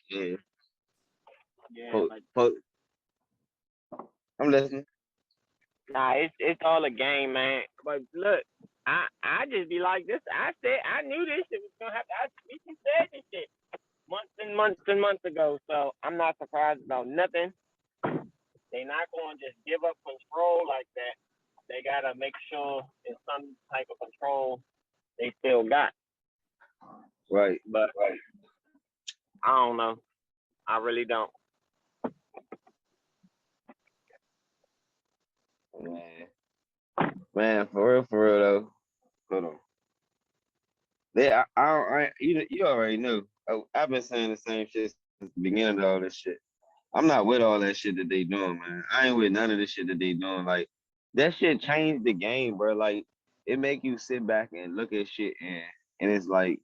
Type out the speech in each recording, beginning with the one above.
Yeah. Yeah, but I'm listening. nah, it's all a game, man. But look, I just be like this. I knew this shit was gonna happen. We said this shit months and months and months ago. So I'm not surprised about nothing. They not gonna just give up control like that. They gotta make sure there's some type of control they still got. Right. But I don't know. I really don't. Man. Man, for real though. Hold on. You already knew. I've been saying the same shit since the beginning of all this shit. I'm not with all that shit that they doing, man. I ain't with none of the shit that they doing. Like that shit changed the game, bro. Like it make you sit back and look at shit and it's like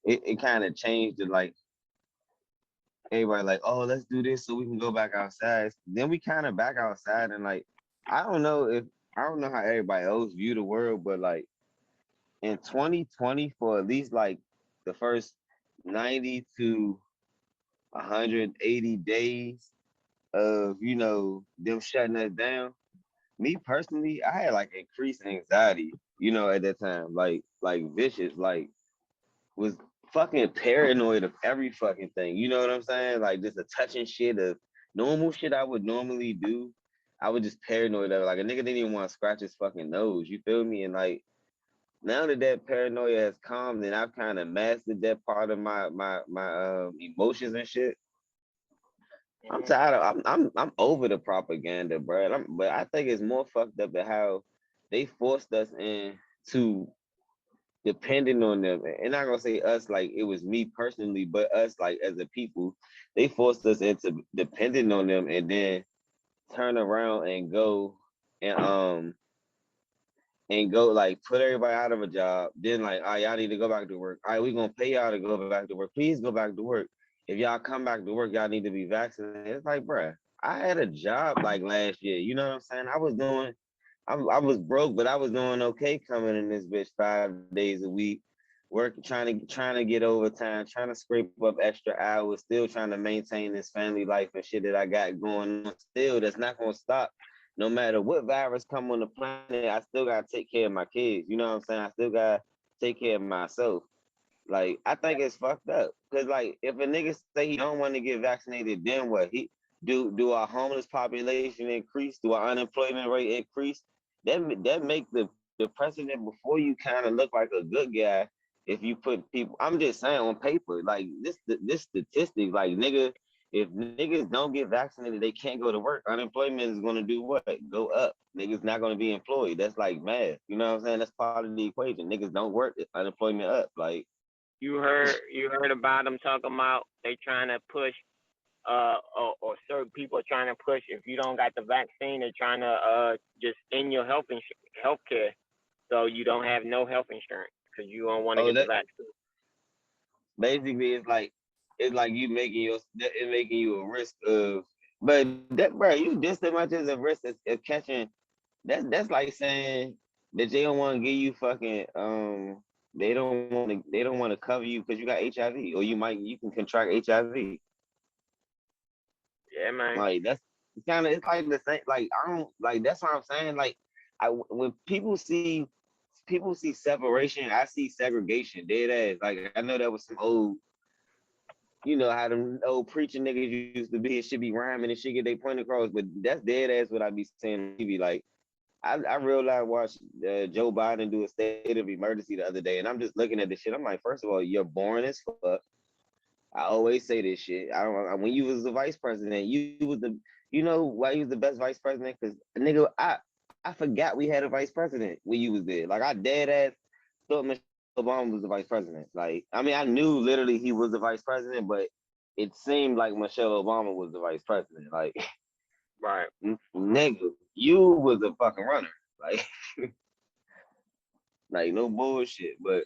it kind of changed it. Like everybody like, oh, let's do this so we can go back outside. Then we kind of back outside and like I don't know if I don't know how everybody else view the world, but like in 2020 for at least like the first 90 to 180 days of them shutting us down. Me personally, I had like increased anxiety, at that time, like vicious, like was fucking paranoid of every fucking thing. You know what I'm saying? Like just a touching shit of normal shit I would normally do. I was just paranoid of like a nigga didn't even want to scratch his fucking nose. You feel me? And like now that paranoia has calmed and I've kind of mastered that part of my emotions and shit, I'm Hmm. tired of I'm over the propaganda, bro. But I think it's more fucked up at how they forced us into depending on them. And not gonna say us like it was me personally, but us like as a people, they forced us into depending on them and then turn around and go like put everybody out of a job. Then like, all right, y'all need to go back to work. All right, we gonna pay y'all to go back to work. Please go back to work. If y'all come back to work, y'all need to be vaccinated. It's like, bruh, I had a job like last year. You know what I'm saying? I was broke, but I was doing okay coming in this bitch 5 days a week, working, trying to get overtime, trying to scrape up extra hours, still trying to maintain this family life and shit that I got going on. Still, that's not gonna stop. No matter what virus come on the planet, I still gotta take care of my kids. You know what I'm saying? I still gotta take care of myself. Like I think it's fucked up because like if a nigga say he don't want to get vaccinated, then what? He do our homeless population increase? Do our unemployment rate increase? That make the president before you kind of look like a good guy if you put people. I'm just saying on paper like this statistic like nigga. If niggas don't get vaccinated, they can't go to work. Unemployment is gonna do what? Go up. Niggas not gonna be employed. That's like math. You know what I'm saying? That's part of the equation. Niggas don't work. Unemployment up. Like You heard about them talking about they trying to push or certain people are trying to push if you don't got the vaccine, they're trying to just end your health care, so you don't have no health insurance because you don't want to oh get the that vaccine. basically it's like you making it making you a risk of but that bro you just as much as a risk of catching that's like saying that they don't want to give you fucking they don't want to cover you because you got HIV or you can contract HIV. Yeah, man. Like that's it's like the same. Like I don't like that's what I'm saying. Like when people see separation, I see segregation. Dead ass. Like I know that was some old, how them old preaching niggas used to be. It should be rhyming and shit get their point across. But that's dead ass what I be saying on TV. Like I realized watched Joe Biden do a state of emergency the other day, and I'm just looking at this shit. I'm like, first of all, you're boring as fuck. I always say this shit. When you was the vice president, you was why you was the best vice president? Because nigga, I forgot we had a vice president when you was there. Like I dead ass thought Michelle Obama was the vice president. Like I mean, I knew literally he was the vice president, but it seemed like Michelle Obama was the vice president. Like Right. nigga, you was a fucking runner. Like like no bullshit, but.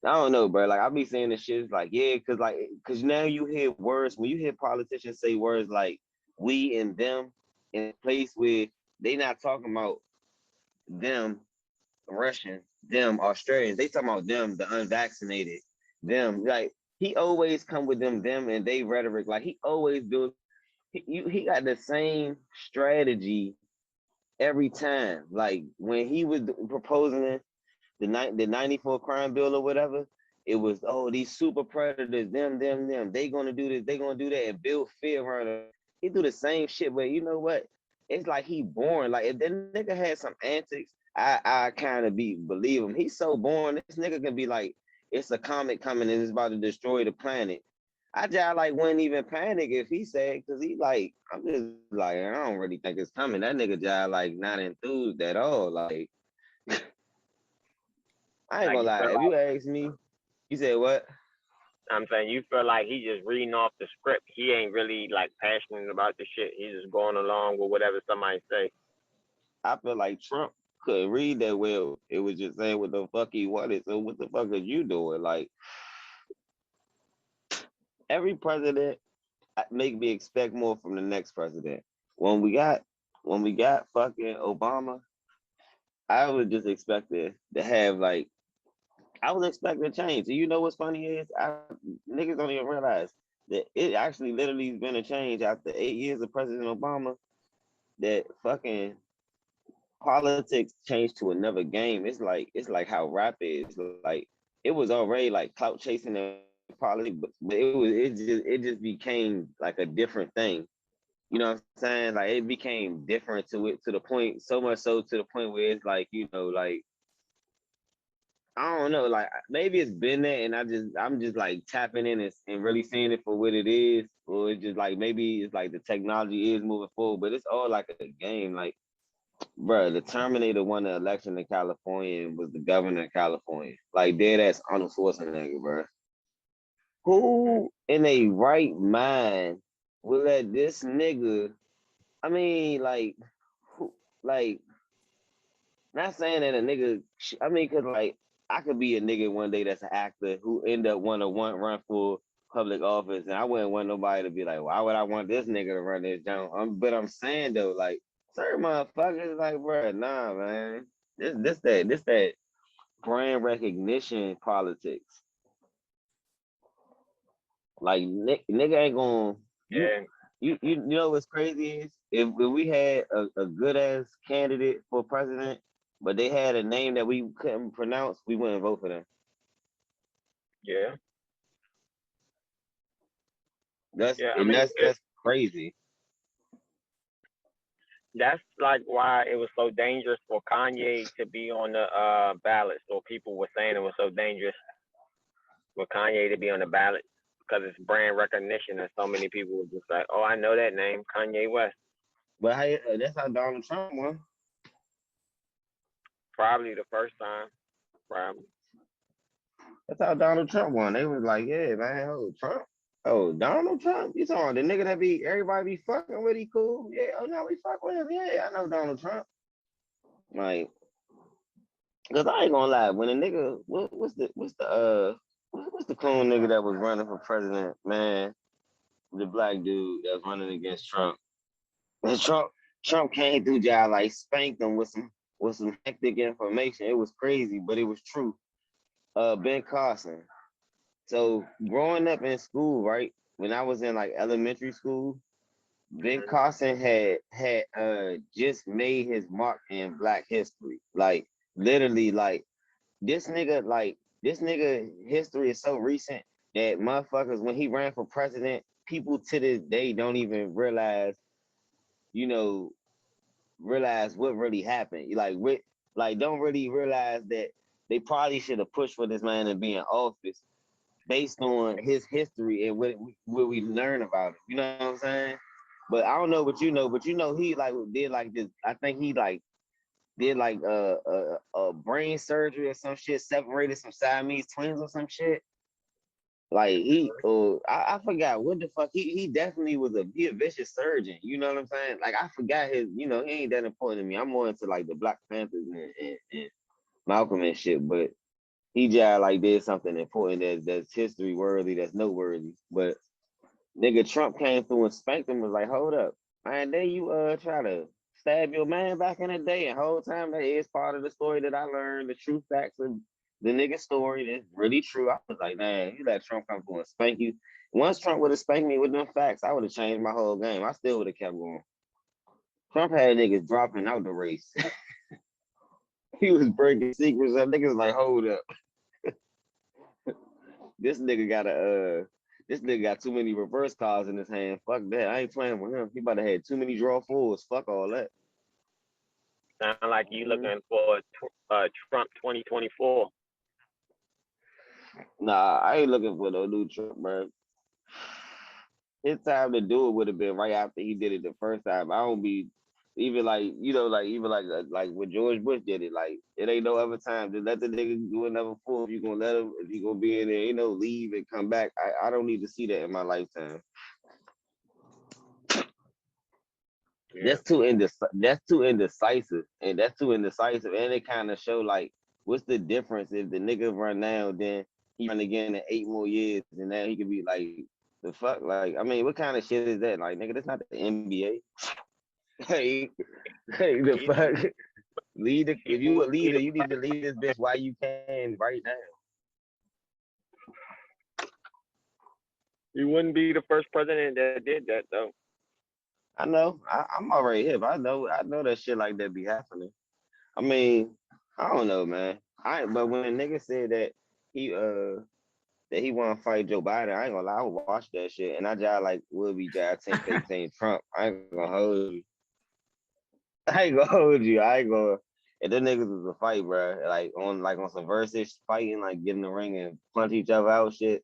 I don't know, bro. Like I be saying this shit like, yeah, cause now you hear words when you hear politicians say words like we and them in a place where they not talking about them Russians, them Australians. They talking about them, the unvaccinated, them. Like he always come with them and they rhetoric. Like he always builds. He got the same strategy every time. Like when he was proposing the 94 crime bill or whatever, it was, oh, these super predators, them. They gonna do this, they gonna do that, and build fear around them. He do the same shit, but you know what? It's like he born. Like if that nigga had some antics, I kind of be believe him. He's so born. This nigga can be like, it's a comet coming and it's about to destroy the planet. I just like wouldn't even panic if he said, because he like, I'm just like, I don't really think it's coming. That nigga just like not enthused at all. Like I ain't Like gonna you lie. feel If you like ask me, you said what? I'm saying you feel like he just reading off the script. He ain't really like passionate about the shit. He's just going along with whatever somebody say. I feel like Trump couldn't read that well. It was just saying what the fuck he wanted. So what the fuck are you doing? Like every president make me expect more from the next president. When we got fucking Obama, I was just expecting to have like I was expecting change. And you know what's funny is niggas don't even realize that it actually literally has been a change after 8 years of President Obama. That fucking politics changed to another game. It's like how rap is. Like it was already like clout chasing and politics, but it just became like a different thing. You know what I'm saying? Like it became different to the point, so much so to the point where it's like, like I don't know, like maybe it's been there and I'm just like tapping in and really seeing it for what it is. Or it's just like maybe it's like the technology is moving forward, but it's all like a game. Like bro, the Terminator won the election in California and was the governor of California. Like dead ass Arnold Schwarzenegger, bro. Who in a right mind will let this nigga? I mean, like, who, like, not saying that a nigga. I mean, cause like, I could be a nigga one day that's an actor who end up want to run for public office, and I wouldn't want nobody to be like, why would I want this nigga to run this down? But I'm saying though, like, certain motherfuckers, like, bro, nah, man, this that brand recognition politics. Like, nigga ain't gonna you. Yeah, You know what's crazy is if we had a good ass candidate for president, but they had a name that we couldn't pronounce, we wouldn't vote for them. yeah, That's yeah. I and mean, that's crazy. that's like why it was so dangerous for Kanye to be on the ballot. So people were saying it was so dangerous for Kanye to be on the ballot because it's brand recognition, and so many people were just like, "Oh, I know that name, Kanye West." But that's how Donald Trump won. Probably the first time. Probably. That's how Donald Trump won. They was like, yeah, man, oh Trump. Oh, Donald Trump? You talking the nigga that be everybody be fucking with? He cool? Yeah. Oh no, we fuck with him. Yeah, I know Donald Trump. Like, cause I ain't gonna lie, when a nigga, what's the clone nigga that was running for president, man? The black dude that was running against Trump. And Trump came through y'all like spanked him with some hectic information. It was crazy, but it was true. Ben Carson. So growing up in school, right? When I was in like elementary school, Ben Mm-hmm. Carson had just made his mark in Black history. Like literally, this nigga history is so recent that motherfuckers when he ran for president, people to this day don't even you know, realize what really happened. Like don't really realize that they probably should have pushed for this man to be in office based on his history and what we learn about him. You know what I'm saying? But I don't know what you know, but you know he like did like this. I think he like did like a brain surgery or some shit, separated some Siamese twins or some shit. Like I forgot what the fuck he definitely was a vicious surgeon. You know what I'm saying? Like I forgot his. You know he ain't that important to me. I'm more into like the Black Panthers and Malcolm and shit. But he just like did something important that's history worthy, that's noteworthy. But nigga Trump came through and spanked him. Was like, hold up, and then you try to stab your man back in the day, and whole time that is part of the story that I learned, the true facts of the nigga story is really true. I was like, man, you let Trump come through and spank you. Once Trump would have spanked me with them facts, I would have changed my whole game. I still would have kept going. Trump had niggas dropping out the race. He was breaking secrets up. Niggas like, hold up. This nigga got this nigga got too many reverse calls in his hand. Fuck that. I ain't playing with him. He about to have too many draw fours. Fuck all that. Sound like you Mhm. looking for Trump 2024. Nah, I ain't looking for no new Trump, bro. His time to do it would have been right after he did it the first time. I don't be even like like even like when George Bush did it. Like it ain't no other time. Just let the nigga do another fool. If you gonna let him, if you gonna be in there, leave and come back. I don't need to see that in my lifetime. Yeah. That's too indecisive, and it kind of show like what's the difference if the nigga run now, then he run again in 8 more years, and now he could be like the fuck. Like I mean, what kind of shit is that? Like nigga, that's not the NBA. Hey, hey, the He, fuck. he If you a wouldn't be leader, the you need to lead this bitch while you can right now. he wouldn't be the first president that did that though. I know. I'm already hip. I know that shit like that be happening. I mean, I don't know, man. But when a nigga said he uh that he want to fight Joe Biden, I ain't gonna lie, I would watch that shit. And I jive like will be jive 10 fake saying Trump. I ain't gonna hold you. I ain't gonna hold you. I ain't gonna. And them niggas was a fight, bro. Like on some versus fighting, like get in the ring and punch each other out, shit.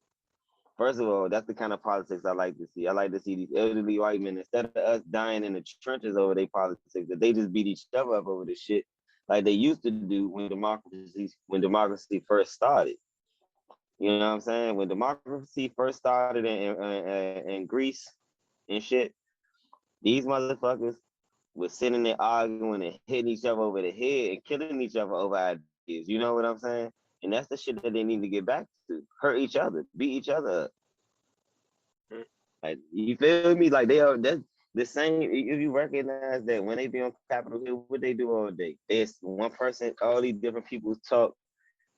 First of all, that's the kind of politics I like to see. I like to see these elderly white men, instead of us dying in the trenches over their politics, that they just beat each other up over this shit, like they used to do when democracy first started. You know what I'm saying? When democracy first started in Greece and shit, these motherfuckers was sitting there arguing and hitting each other over the head and killing each other over ideas. You know what I'm saying? And that's the shit that they need to get back to. Hurt each other, beat each other up. Hmm. Like you feel me? Like they are that's the same. If you recognize that when they be on Capitol Hill, what they do all day? It's one person, all these different people talk,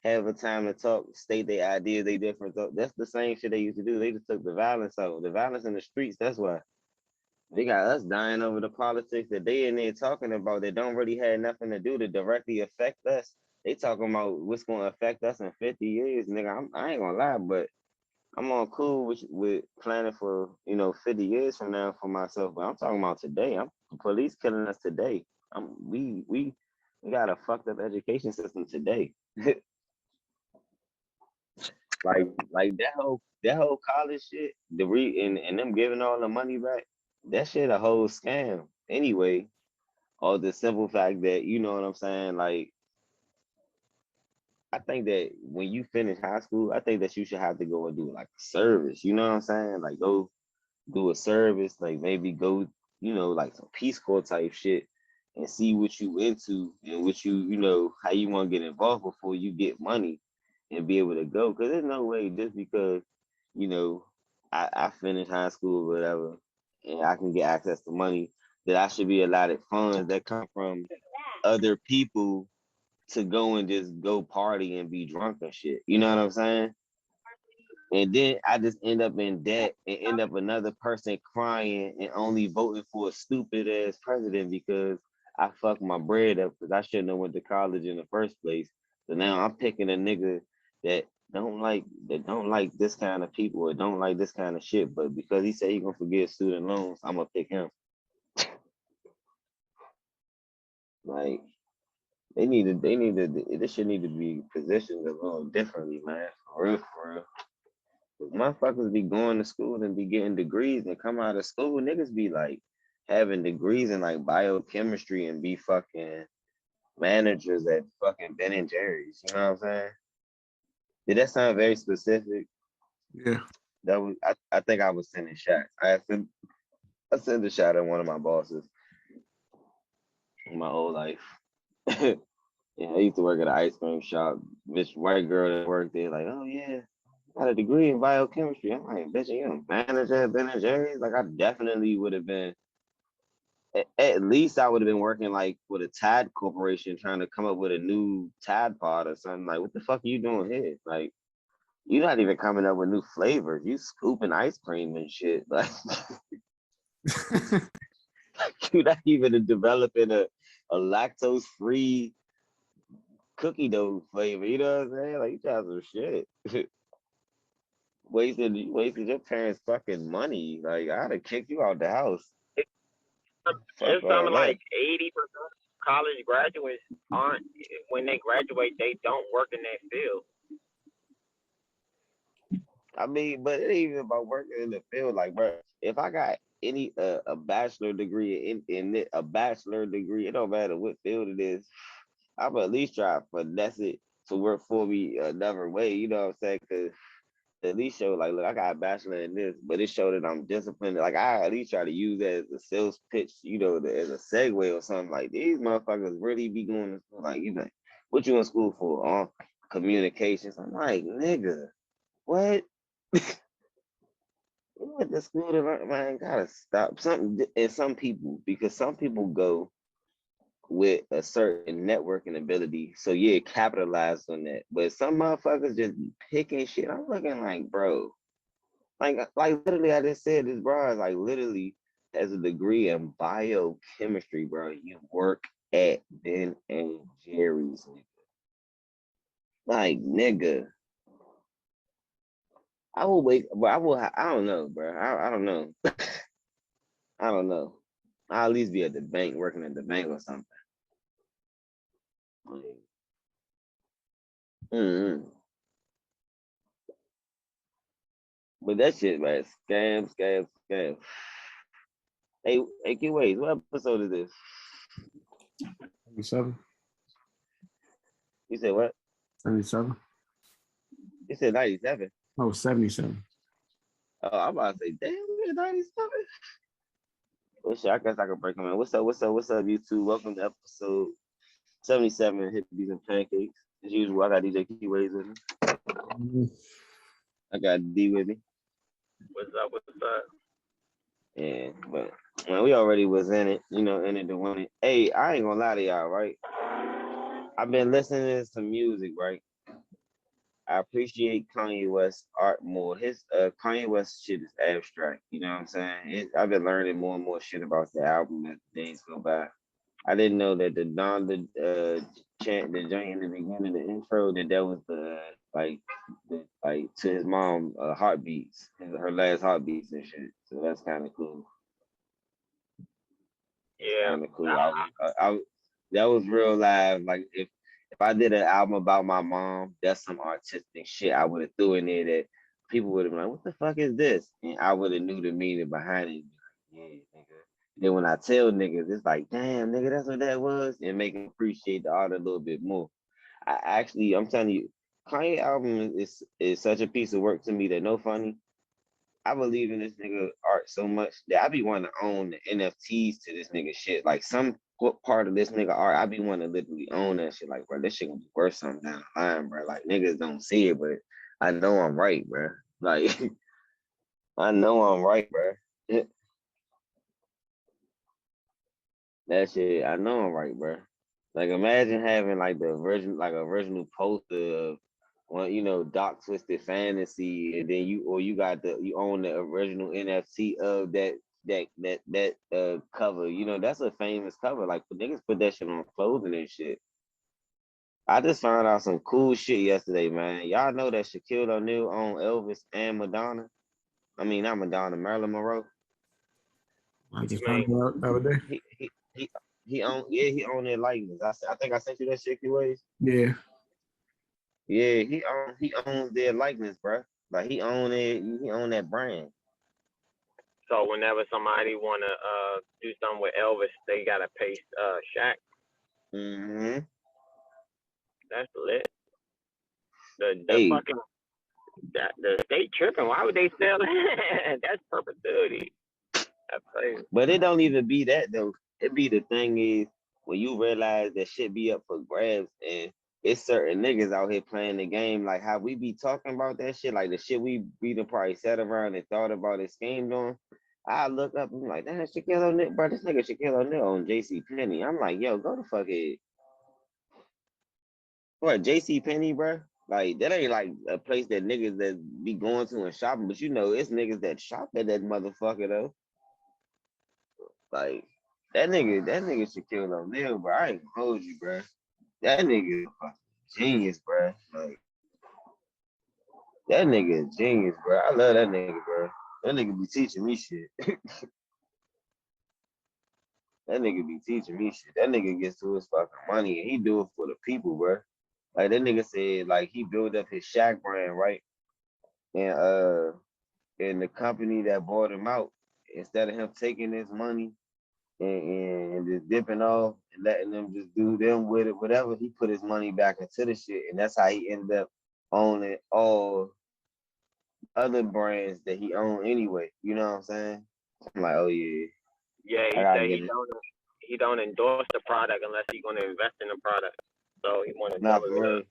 have a time to talk, state their ideas, they different talk. That's the same shit they used to do. They just took the violence out. The violence in the streets, that's why. They got us dying over the politics that they in there talking about that don't really have nothing to do to directly affect us. They talking about what's going to affect us in 50 years, nigga. I ain't gonna lie, but I'm on cool with planning for 50 years from now for myself. But I'm talking about today. I'm police killing us today. We got a fucked up education system today. like that whole college shit, and them giving all the money back. That shit a whole scam anyway. Or the simple fact that you know what I'm saying. Like I think that when you finish high school, I think that you should have to go and do like a service. You know what I'm saying? Like go do a service, like maybe go, like some Peace Corps type shit and see what you into and what how you want to get involved before you get money and be able to go. Cause there's no way just because, you know, I finished high school or whatever and I can get access to money that I should be allotted funds that come from other people to go and just go party and be drunk and shit. You know what I'm saying? And then I just end up in debt and end up another person crying and only voting for a stupid ass president because I fucked my bread up because I shouldn't have went to college in the first place. So now I'm picking a nigga that don't like this kind of people or don't like this kind of shit. But because he said he gonna forgive student loans, I'm gonna pick him. Like this shit need to be positioned a little differently, man. For real, for real. Motherfuckers be going to school and be getting degrees and come out of school, niggas be like having degrees in like biochemistry and be fucking managers at fucking Ben and Jerry's. You know what I'm saying? Did that sound very specific? Yeah. That was I think I was sending shots. I sent a shot at one of my bosses in my whole life. Yeah, I used to work at an ice cream shop. This white girl that worked there, like, oh yeah, got a degree in biochemistry. I'm like, bitch, you a manager at Ben and Jerry's? Like, I definitely would have been At least I would have been working like with a Tide Corporation trying to come up with a new Tide pod or something. Like, what the fuck are you doing here? Like, you're not even coming up with new flavors. You scooping ice cream and shit. Like, you're not even developing a lactose free cookie dough flavor. You know what I'm saying? Like, you got some shit. Wasted your parents' fucking money. Like, I'd have kicked you out the house. Fuck It's all something that. like 80% of college graduates aren't, when they graduate, they don't work in that field. I mean, but it ain't even about working in the field. Like, bro, if I got any a bachelor degree a bachelor degree, it don't matter what field it is. I'm at least try to finesse it to work for me another way. You know what I'm saying? Because at least show like, look, I got a bachelor in this, but it showed that I'm disciplined. Like I at least try to use that as a sales pitch, as a segue or something. Like these motherfuckers really be going to school. Like you like, what you in school for? Communications. I'm like, nigga, what? You went to school to learn, man. Gotta stop. Some people because some people go with a certain networking ability. So yeah, capitalize on that. But some motherfuckers just be picking shit. I'm looking like, bro. Like literally, I just said this, bro. Like literally has a degree in biochemistry, bro. You work at Ben and Jerry's, nigga. Like, nigga, I will wake, but I will. I don't know, bro. I don't know. I don't know. I'll at least be at the bank, working at the bank or something. Like, mm-hmm. But that shit, man, scam. Hey, Q-Ways, what episode is this? 77. You said what? 77. You said 97. Oh, 77. Oh, I'm about to say, damn, we're 97. Well, shit, I guess I can break them in. What's up, YouTube? Welcome to episode 77 of Hippies and Pancakes. As usual, I got DJ Keyways with me. I got D with me. What's up? What's up? Yeah, but man, we already was in it, in it to win it. Hey, I ain't gonna lie to y'all, right? I've been listening to some music, right? I appreciate Kanye West's art more. His Kanye West shit is abstract. You know what I'm saying? I've been learning more and more shit about the album as days go by. I didn't know that the chant, the joint in the beginning, the intro, that was like to his mom heartbeats, her last heartbeats and shit. So that's kind of cool. Yeah. Kind of cool. That was real live. Like if I did an album about my mom, that's some artistic shit I would have threw in there that people would have been like, "What the fuck is this?" And I would have knew the meaning behind it. Like, yeah, nigga. Then when I tell niggas, it's like, damn, nigga, that's what that was, and make them appreciate the art a little bit more. I'm telling you, Kanye album is such a piece of work to me that no funny. I believe in this nigga art so much that I be wanting to own the NFTs to this nigga shit. Like some part of this nigga art, I be wanting to literally own that shit. Like, bro, this shit gonna be worth something down the line, bro. Like niggas don't see it, but I know I'm right, bro. Like I know I'm right, bro. That shit, I know I'm right, bro. Like imagine having like original poster of one, Doc Twisted Fantasy, and then you got you own the original NFT of that cover. That's a famous cover. Like niggas put that shit on clothing and shit. I just found out some cool shit yesterday, man. Y'all know that Shaquille O'Neal owned Elvis and Madonna. I mean, not Madonna, Marilyn Monroe. I just Man, found out the other day. He owned their likeness. I think I sent you that shit, ways. Yeah. Yeah, he owns their likeness, bro. Like he owned it. He owned that brand. so whenever somebody wanna do something with Elvis, they gotta pay Shaq. Mm-hmm. That's lit. The Hey, fucking the state tripping. Why would they sell that? That's perpetuity. That's crazy. but it don't even be that though. It be the thing is when you realize that shit be up for grabs and it's certain niggas out here playing the game like how we be talking about that shit, like the shit we done probably sat around and thought about and schemed on. I look up, I'm like, damn, Shaquille O'Neal, bro, this nigga Shaquille O'Neal on JC Penney. I'm like, yo, go to fuck it. What, JC Penney, bro? Like, that ain't like a place that niggas that be going to and shopping, but you know, it's niggas that shop at that motherfucker though. Like, that nigga Shaquille O'Neal, bro. I ain't gonna hold you, bro. That nigga is a fucking genius, bro. Like, that nigga is genius, bro. I love that nigga, bro. That nigga be teaching me shit. That nigga be teaching me shit. That nigga gets to his fucking money and he do it for the people, bro. Like that nigga said, like he built up his Shaq brand, right? And the company that bought him out, instead of him taking his money and just dipping off and letting them just do them with it, whatever, he put his money back into the shit, and that's how he ended up owning all other brands that he owned anyway. You know what I'm saying? I'm like, oh yeah, Yeah, I he gotta said get it. he don't endorse the product unless he's gonna invest in the product. So he want to Not double for it up. real.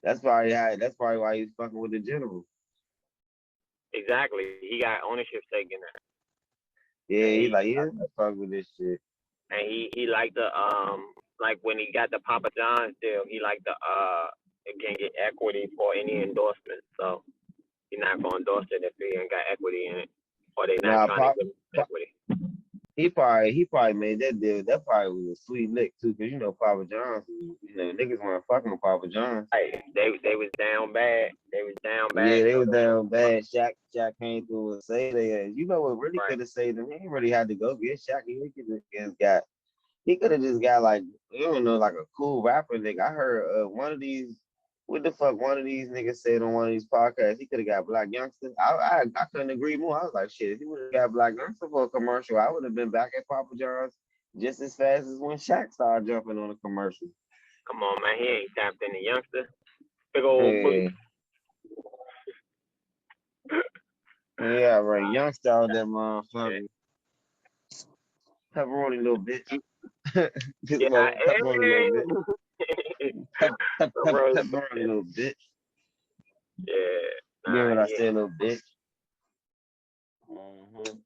That's probably why he's fucking with the general. Exactly. He got ownership stake in that, Yeah, and he he like, yeah, let's fuck with this shit. and he liked the like when he got the Papa John's deal, he liked the can get equity for any endorsement. So he's not gonna endorse it if he ain't got equity in it, or they not Nah, trying to give him equity. he probably made that deal. That probably was a sweet lick too, cause you know Papa John's, you know niggas want to fucking with Papa John's. Like they was down bad. They was down bad. Yeah, they So was down bad. Shaq came through and saved they ass. You know what really right, could have saved them? He ain't really had to go get Shaq. He could have just got like, you don't know, like a cool rapper nigga. I heard one of these, what the fuck, one of these niggas said on one of these podcasts, he could have got Black Youngster. I couldn't agree more. I was like, shit, if he would have got Black Youngster for a commercial, I would have been back at Papa John's just as fast as when Shaq started jumping on a commercial. come on, man. He ain't tapped in the youngster. Big old booty. Yeah, yeah, right. Youngster out that motherfucker. Pepperoni little bitch. This Yeah, little pepperoni little bitch. bro. Pepperoni little bitch. Yeah, You hear nah, what I he said, little bitch? Mhm.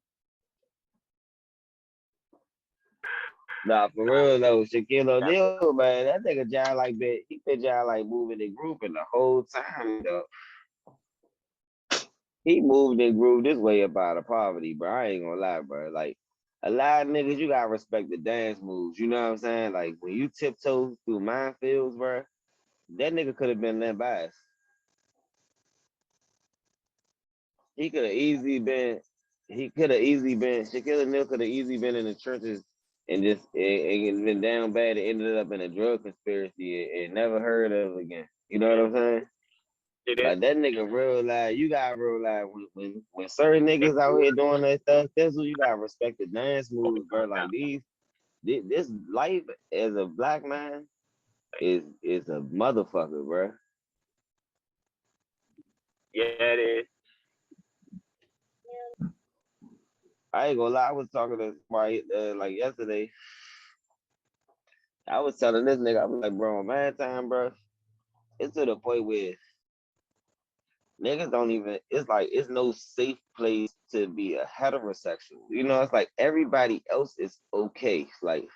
Nah, for real though, Shaquille ain't. O'Neal, man, that nigga John like that. He been John like moving the group and the whole time though. He moved and grew this way up out of poverty, bro. I ain't gonna lie, bro. Like a lot of niggas, you gotta respect the dance moves. You know what I'm saying? Like when you tiptoe through minefields, bro, that nigga could have been that biased. He could have easily been. He could have easily been. Shaquille O'Neal could have easily been in the churches and just and been down bad and ended up in a drug conspiracy and never heard of again. You know what I'm saying? See this? Like that nigga real life. You got real life when certain niggas out here doing that stuff. That's what you gotta respect the dance moves, bro. Like this life as a black man is a motherfucker, bro. Yeah, it is. I ain't gonna lie. I was talking to somebody like yesterday. I was telling this nigga, I was like, bro, man, time, bro. It's to the point where niggas don't even. It's like it's no safe place to be a heterosexual. You know, it's like everybody else is okay. Like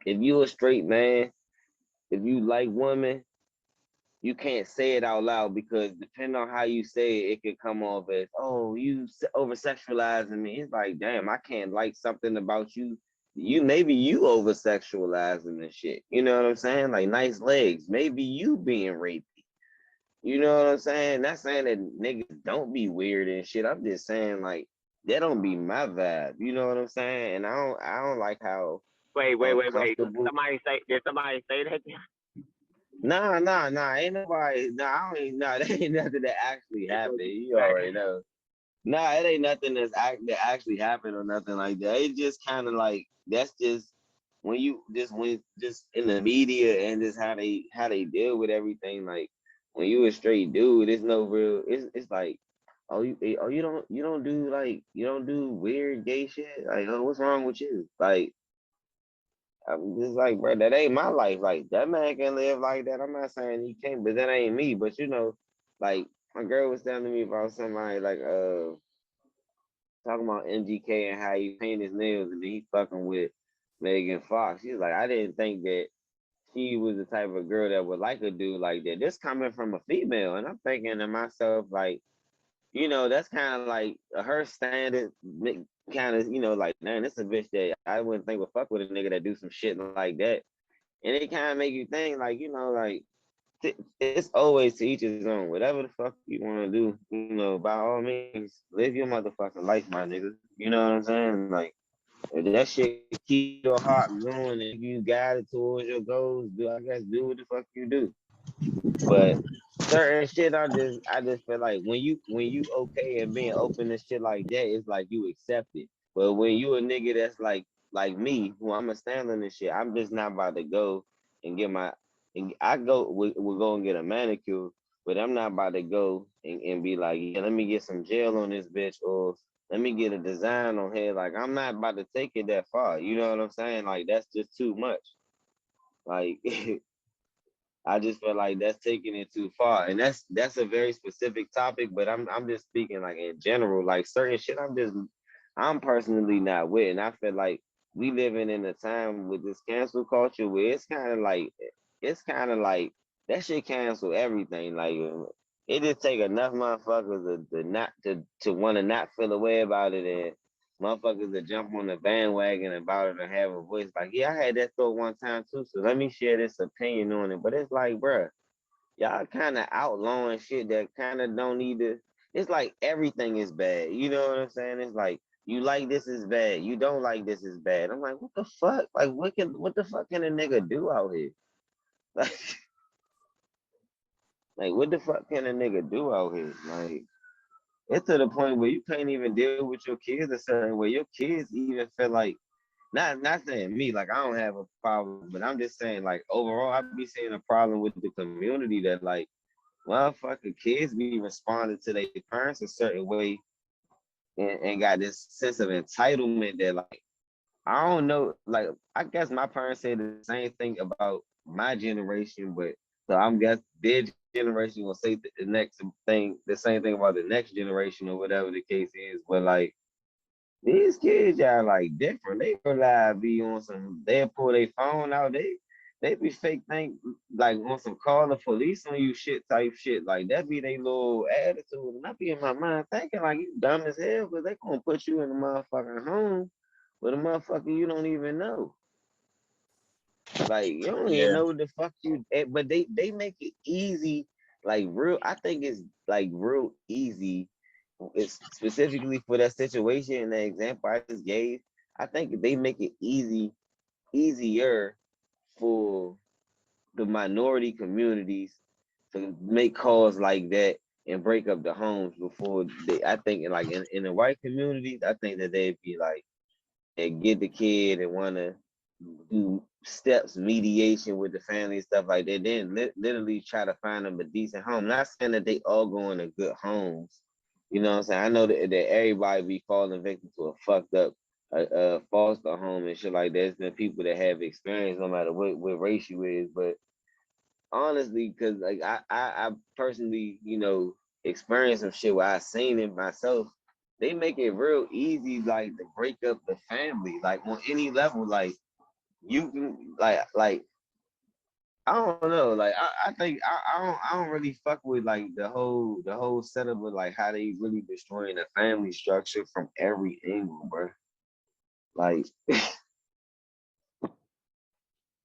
if you a straight man, if you like women, you can't say it out loud because depending on how you say it, it could come off as, oh, you over sexualizing me. It's like, damn, I can't like something about you. You maybe you over sexualizing and shit. You know what I'm saying? Like nice legs. Maybe you being raped. You know what I'm saying? Not saying that niggas don't be weird and shit. I'm just saying like that don't be my vibe. You know what I'm saying? And I don't like how Wait. uncomfortable. Did somebody say that? Nah. Ain't nobody. Nah, I don't. Nah, that ain't nothing that actually happened. You already know. Nah, it ain't nothing that actually happened or nothing like that. It's just kind of like that's just when just in the media and just how they deal with everything. Like when you a straight dude, it's no real. It's like you don't do weird gay shit. Like oh, what's wrong with you? Like I'm just like, bro, that ain't my life. Like that man can live like that. I'm not saying he can't, but that ain't me. But you know, like my girl was telling me about somebody like talking about MGK and how he paint his nails and then he fucking with Megan Fox. She's like, I didn't think that she was the type of girl that would like a dude like that. This coming from a female, and I'm thinking to myself, like, that's kind of like her standard, kind of, like, man, this a bitch that I wouldn't think would fuck with a nigga that do some shit like that. And it kind of make you think, like, like, it's always to each his own. Whatever the fuck you want to do, by all means, live your motherfucking life, my nigga. You know what I'm saying? Like, if that shit keep your heart going and you guide it towards your goals, do what the fuck you do. But certain shit, I just feel like when you okay and being open and shit like that, it's like you accept it. But when you a nigga that's like me, who I'm a stand on this shit, I'm just not about to go and get my and I go we'll go and get a manicure, but I'm not about to go and be like, yeah, let me get some gel on this bitch or let me get a design on here. Like I'm not about to take it that far. You know what I'm saying? Like that's just too much. Like I just feel like that's taking it too far, and that's a very specific topic. But I'm just speaking like in general, like certain shit. I'm personally not with, and I feel like we living in a time with this cancel culture where it's kind of like that shit cancel everything. Like it just take enough motherfuckers to not to want to not feel a way about it, and motherfuckers that jump on the bandwagon about it and have a voice. Like, yeah, I had that thought one time too, so let me share this opinion on it. But it's like, bruh, y'all kind of outlawing shit that kind of don't need to. It's like everything is bad. You know what I'm saying? It's like you like this is bad, you don't like this is bad. I'm like, what the fuck? Like, what the fuck can a nigga do out here? Like, like what the fuck can a nigga do out here? Like, it's to the point where you can't even deal with your kids a certain way. Your kids even feel like not saying me, like I don't have a problem, but I'm just saying like overall I be seeing a problem with the community that like motherfucking kids be responding to their parents a certain way and got this sense of entitlement that like I don't know, like I guess my parents say the same thing about my generation, but so I'm guess their generation will say the same thing about the next generation or whatever the case is. But like these kids are like different. They rely be on some. They pull their phone out. They be fake think like on some call the police on you shit type shit. Like that be their little attitude. And I be in my mind thinking like you dumb as hell, but they gonna put you in the motherfucking home with a motherfucker you don't even know. Like you don't even Yeah. know what the fuck but they make it easy, like real. I think it's like real easy. It's specifically for that situation and the example I just gave. I think they make it easier for the minority communities to make calls like that and break up the homes before they. I think like in the white communities, I think that they'd be like and get the kid and want to do steps, mediation with the family and stuff like that. Then literally try to find them a decent home. Not saying that they all go into good homes. You know what I'm saying? I know that everybody be falling victim to a fucked up foster home and shit like that. There's been people that have experience no matter what race you is. But honestly, because like I personally, experienced some shit where I seen it myself. They make it real easy, like to break up the family, like on any level. Like you can, like I don't know, like I think I don't really fuck with like the whole setup of like how they really destroying the family structure from every angle, bro. Like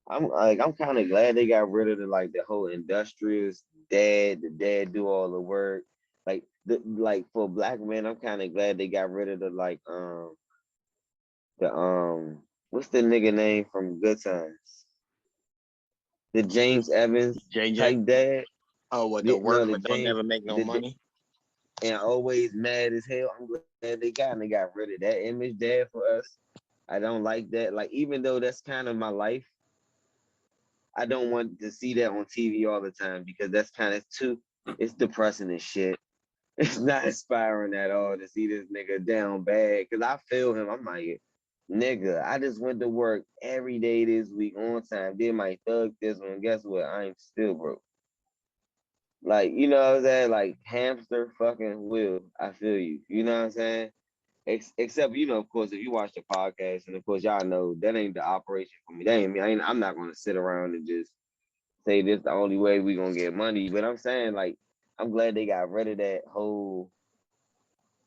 I'm kind of glad they got rid of the whole industrious dad. The dad do all the work. Like for black men, I'm kind of glad they got rid of the what's the nigga name from Good Times? The James Evans JJ. type dad. Oh, what the Yeah, work no, the but don't James never make no the money? and always mad as hell. I'm glad they got rid of that image dad for us. I don't like that. Like even though that's kind of my life, I don't want to see that on TV all the time because that's kind of too. It's depressing as shit. It's not inspiring at all to see this nigga down bad. Cause I feel him. I'm like, nigga, I just went to work every day this week on time. Did my thug this one. Guess what? I am still broke. Like, you know what I'm saying? Like hamster fucking wheel. I feel you. You know what I'm saying? Except, of course, if you watch the podcast, and of course, y'all know that ain't the operation for me. That ain't me. I'm not gonna sit around and just say this the only way we gonna get money. But I'm saying, like, I'm glad they got rid of that whole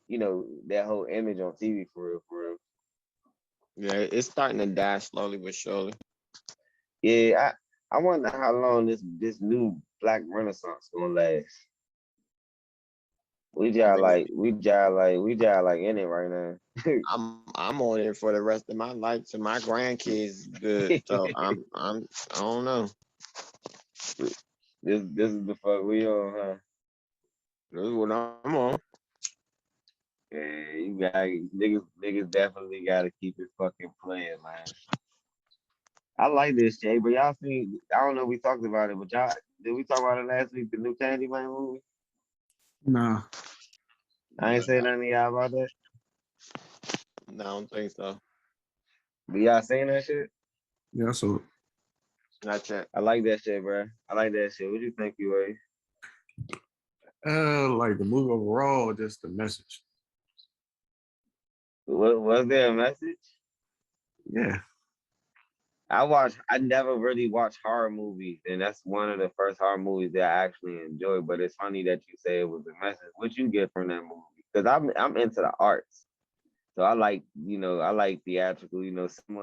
image on TV for real, for real. Yeah, it's starting to die slowly but surely. Yeah, I wonder how long this new Black Renaissance gonna last. I mean, We just like in it right now. I'm on it for the rest of my life to my grandkids good. So I don't know. This is the fuck we on, huh? This is what I'm on. Yeah, you got niggas definitely gotta keep it fucking playing, man. I like this shit, but y'all seen? I don't know. If we talked about it, but y'all did we talk about it last week? The new Candyman movie. Nah. I ain't saying nothing to y'all about that. No, I don't think so. But y'all seen that shit? Yeah, so Not yet. I like that shit, bro. I like that shit. What you think, you? like the movie overall, just the message. What was there a message? Yeah. I never really watched horror movies, and that's one of the first horror movies that I actually enjoyed. But it's funny that you say it was a message. What you get from that movie? Because I'm into the arts, so I like theatrical.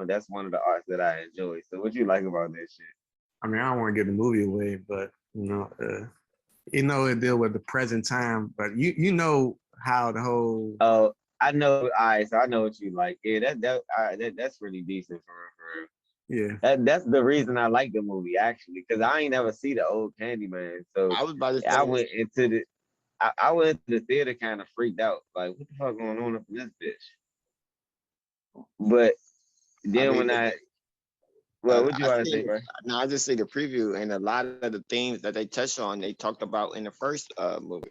That's one of the arts that I enjoy. So what you like about that shit? I mean, I don't want to give the movie away, but it deal with the present time, but you know how the whole Oh, I know. All right, so I know what you like. Yeah, that's really decent for real, for real. yeah. That's the reason I like the movie actually, because I ain't never see the old Candyman. So I was about to I say went into the I went into the theater kind of freaked out, like what the fuck going on up in this bitch. But I then mean when well, what you I want to say, seen bro? now I just see the preview and a lot of the themes that they touched on they talked about in the first movie.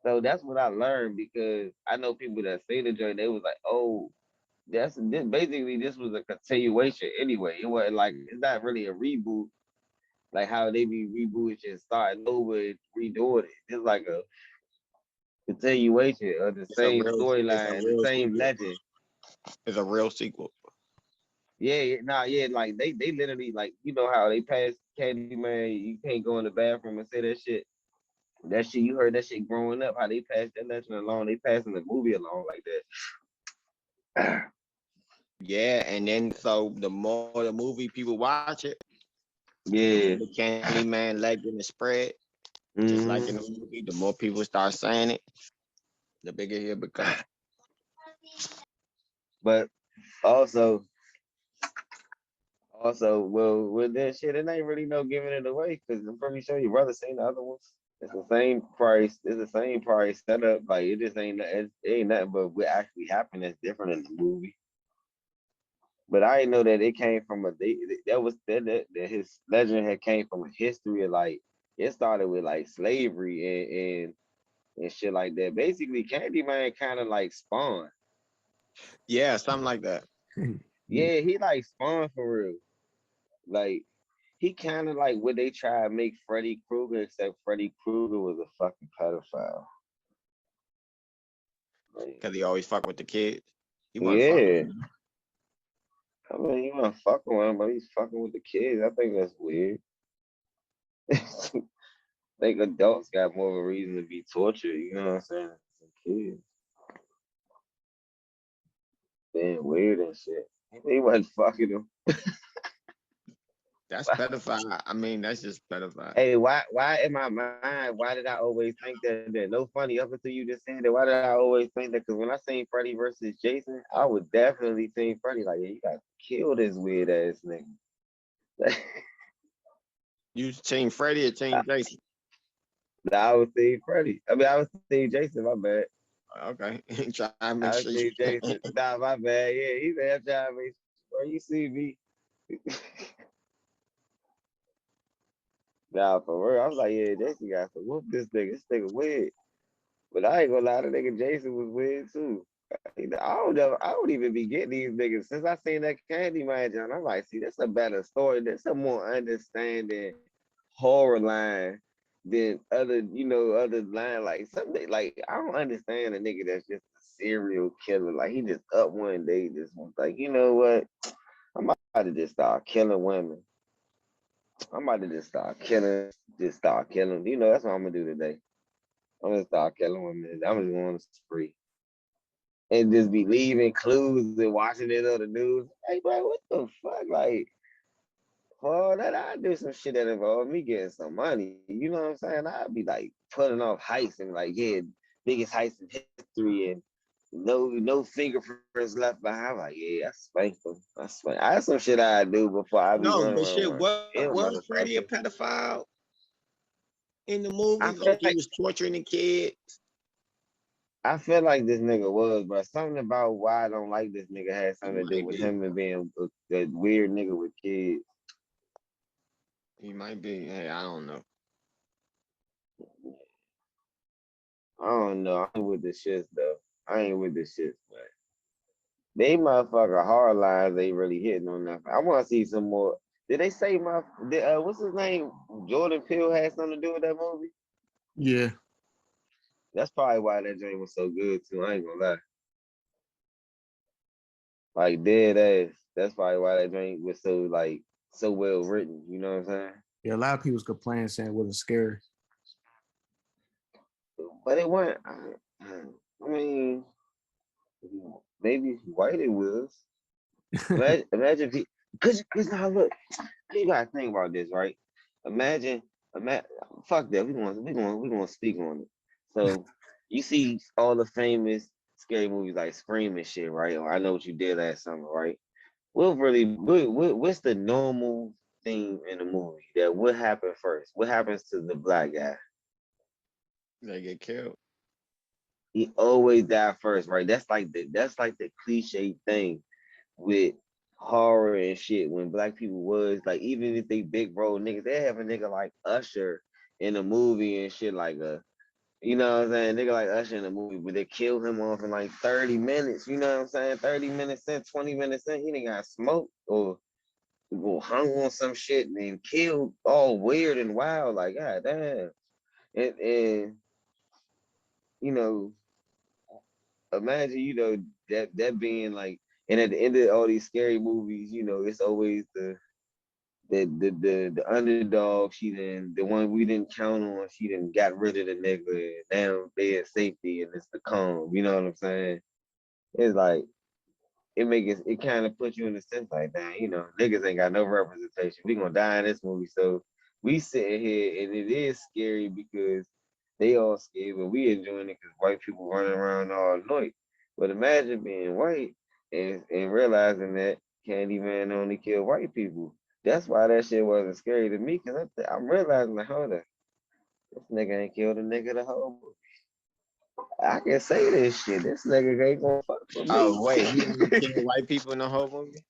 So that's what I learned because I know people that say the joint. They was like, oh, basically this was a continuation anyway. It wasn't like it's not really a reboot like how they be rebooting and starting over and redoing it. It's like a continuation of the same It's a storyline, the real same sequel. legend. It's a real sequel. Yeah, yeah, like they literally like how they pass Candyman, you can't go in the bathroom and say that shit. That shit you heard that shit growing up, how they passed that legend along, they passing the movie along like that. Yeah, and then so the more the movie people watch it, the more Yeah. the Candyman legend is spread. Just like in hmm the movie, the more people start saying it, the bigger it becomes. But also, well, with that shit, it ain't really no giving it away because I'm pretty sure your brother seen the other ones. It's the same price. It's the same price setup. Like it just it ain't nothing but what actually happened that's different in the movie. But I didn't know that it came from that was that his legend had came from a history of like it started with like slavery and shit like that. Basically, Candyman kind of like spawned. Yeah, something like that. yeah. Yeah, he like spawned for real. Like he kind of like what they try to make Freddy Krueger, except Freddy Krueger was a fucking pedophile. Like, Because he always fuck with the kids. He wasn't fucking yeah, with them. I mean, you want to fuck with him, but he's fucking with the kids. I think that's weird. I think adults got more of a reason to be tortured. You know what I'm saying? Than kids being weird and shit. He wasn't fucking them. That's pedophile. I mean, that's just pedophile. Hey, why in my mind, why did I always think that? No funny up until you just said that. Why did I always think that? Because when I seen Freddy versus Jason, I would definitely think Freddy like, yeah, you got to kill this weird ass nigga. You team Freddy or team Jason? I would say Freddy. I mean, I would say Jason. My bad. Okay. Try to make I would sure you say Jason. Nah, my bad. Yeah, he said, trying to make sure you see me. Nah, for real. I was like, yeah, Jason got to whoop this nigga. This nigga weird. But I ain't gonna lie, the nigga Jason was weird too. I don't even be getting these niggas. Since I seen that Candyman John, I'm like, see, that's a better story. That's a more understanding horror line than other line. Like something like I don't understand a nigga that's just a serial killer. Like he just up one day, just was like, you know what? I'm about to just start killing women. I'm about to just start killing. You know, that's what I'm gonna do today. I'm gonna start killing women. I'm just going to spree and just be leaving clues and watching it on the news. Hey, bro, what the fuck? Like, for that, I do some shit that involve me getting some money. You know what I'm saying? I'd be like pulling off heists and like, yeah, biggest heist in history and no fingerprints left behind. I'm like, yeah, that's spanking. That's spanking. I have some shit I do before I be No, running but shit, around. Yeah, was Freddie a motherfucker. pedophile in the I movie? feel Like he like was torturing the kid? I feel like this nigga was, but something about why I don't like this nigga had He something to do might with be. him and being that weird nigga with kids. He might be. Hey, I don't know. I don't know. I ain't with the shits though. I ain't with the shits, but they motherfucker hard lines they really hitting on that. I want to see some more. Did they say what's his name? Jordan Peele had something to do with that movie. Yeah. That's probably why that joint was so good too. I ain't gonna lie. Like dead ass. That's probably why that joint was so like so well written. You know what I'm saying? Yeah, a lot of people's complaining saying it wasn't scary. But it wasn't. I mean, maybe white it was. Imagine if he, cause now look, you gotta think about this, right? Imagine, imagine, fuck that. We gonna speak on it. So you see all the famous scary movies like Scream and shit, right? Or I Know What You Did Last Summer, right? What's the normal thing in the movie that what happened first? What happens to the black guy? They get killed. He always die first, right? That's like the cliche thing with horror and shit. When black people was like, even if they big bro niggas, they have a nigga like Usher in a movie and shit like you know what I'm saying? Nigga like Usher in a movie, but they kill him off in like 30 minutes. You know what I'm saying? 30 minutes in, 20 minutes in, he done got smoked or hung on some shit and then killed all weird and wild. Like, god damn. And you know, imagine, that being like, and at the end of all these scary movies, it's always the underdog. She then the one we didn't count on. She then got rid of the nigga. And now they in safety, and it's the calm. You know what I'm saying? It's like it kind of puts you in the sense like, damn, niggas ain't got no representation. We gonna die in this movie, so we sitting here, and it is scary because they all scared, but we enjoying it because white people running around all night. But imagine being white and realizing that Candyman only kill white people. That's why that shit wasn't scary to me, because I'm realizing, like, hold up, this nigga ain't killed a nigga the whole movie. I can say this shit. This nigga ain't gonna fuck with Oh me. wait, he only killed white people in the whole movie.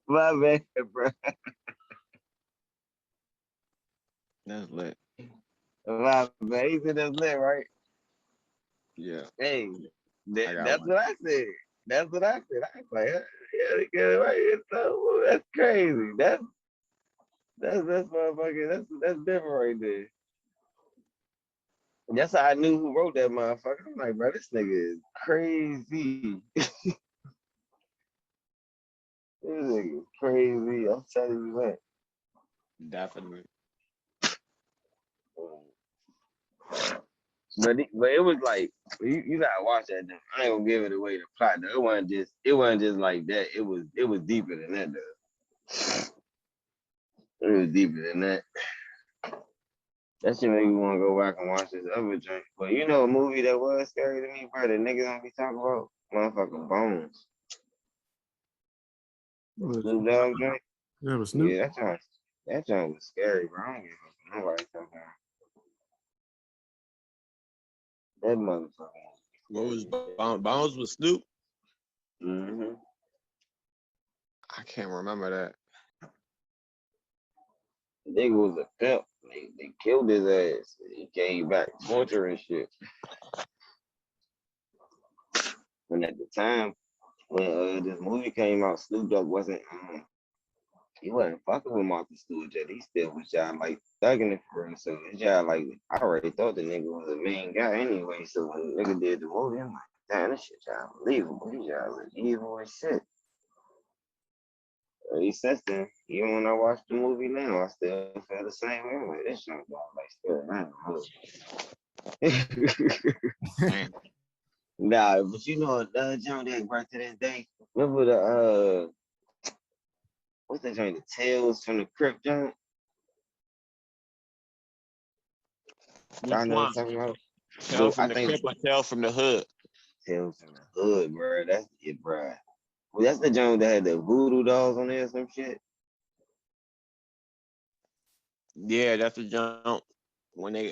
My bad, bro. That's lit. My bad. He's in this lit, right? Yeah, Hey, I got that's one. what I said. That's what I said. I was like, yeah, they get it right. That's crazy. That's motherfucker. That's different right there. That's how I knew who wrote that motherfucker. I'm like, bro, this nigga is crazy. This nigga is crazy. I'm telling you what. Definitely. But it was like you gotta watch that. Though. I ain't gonna give it away the plot. Though. It wasn't just like that. It was deeper than that though. It was deeper than that. That shit make me want to go back and watch this other joint. But a movie that was scary to me, bro, that niggas don't be talking about? Motherfucking Bones. The Snoop Dogg joint? Yeah, but Snoop. Yeah, that joint was scary, bro. I don't give a fuck nobody talking about that motherfucker. What was Bones with Snoop? Mm-hmm. I can't remember that. The nigga was a pimp. They killed his ass. He came back torture and shit. And at the time when this movie came out, Snoop Dogg wasn't he wasn't fucking with Martha Stewart yet. He still was y'all like thugging it for him. So his y'all like I already thought the nigga was a main guy anyway. So when the nigga did the movie, I'm like, damn, this shit y'all unbelievable. He y'all was evil as shit. He since then, even when I watch the movie now, I still feel the same way. I'm like, this shit y'all like still Damn. Nah, but you know another joint that right to this day. Remember the what's that joint? The Tales from the Crypt joint? Which Y'all know what I'm one? talking about? Tell I from the think crib or tell from the hood? Tales from the Hood, bro. That's it, bro. Well, that's the joint that had the voodoo dolls on there or some shit. Yeah, that's the jump. When they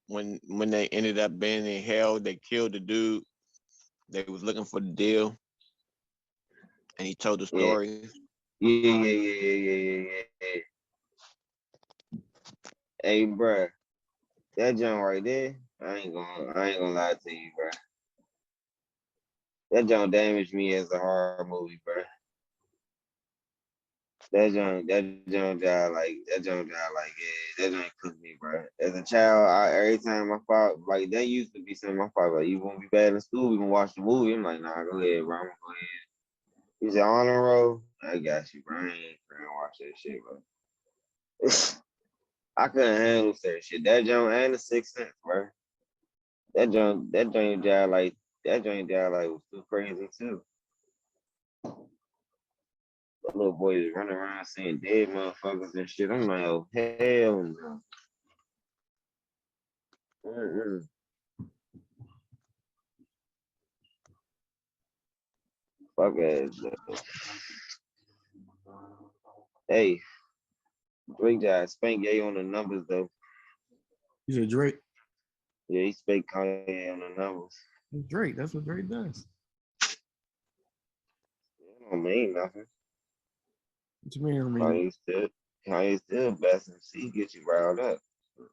when they ended up being in hell, they killed the dude. They was looking for the deal, and he told the Yeah, story. yeah. Hey, bro, that joint right there, I ain't gonna lie to you, bro. That joint damaged me as a horror movie, bro. That joint died like, yeah, that joint cooked me, bro. As a child, every time I fought, like that used to be something my father like, you won't be bad in school, we can watch the movie. I'm like, nah, go ahead, bro. I'm gonna go ahead. He said, honor roll. I got you, bro. I ain't trying to watch that shit, bro. I couldn't handle that shit. That joint and the Sixth Sense, bro. That joint died like was too crazy too. The little boys running around saying dead motherfuckers and shit. I'm like, oh hell no. Mm-mm. Fuck ass. Hey, Drake got spank gay on the numbers though. You said Drake. Yeah, he spanked Kanye on the numbers. It's Drake. That's what Drake does. It don't mean nothing. What you mean? I mean, Kanye still best MC. Get you riled up.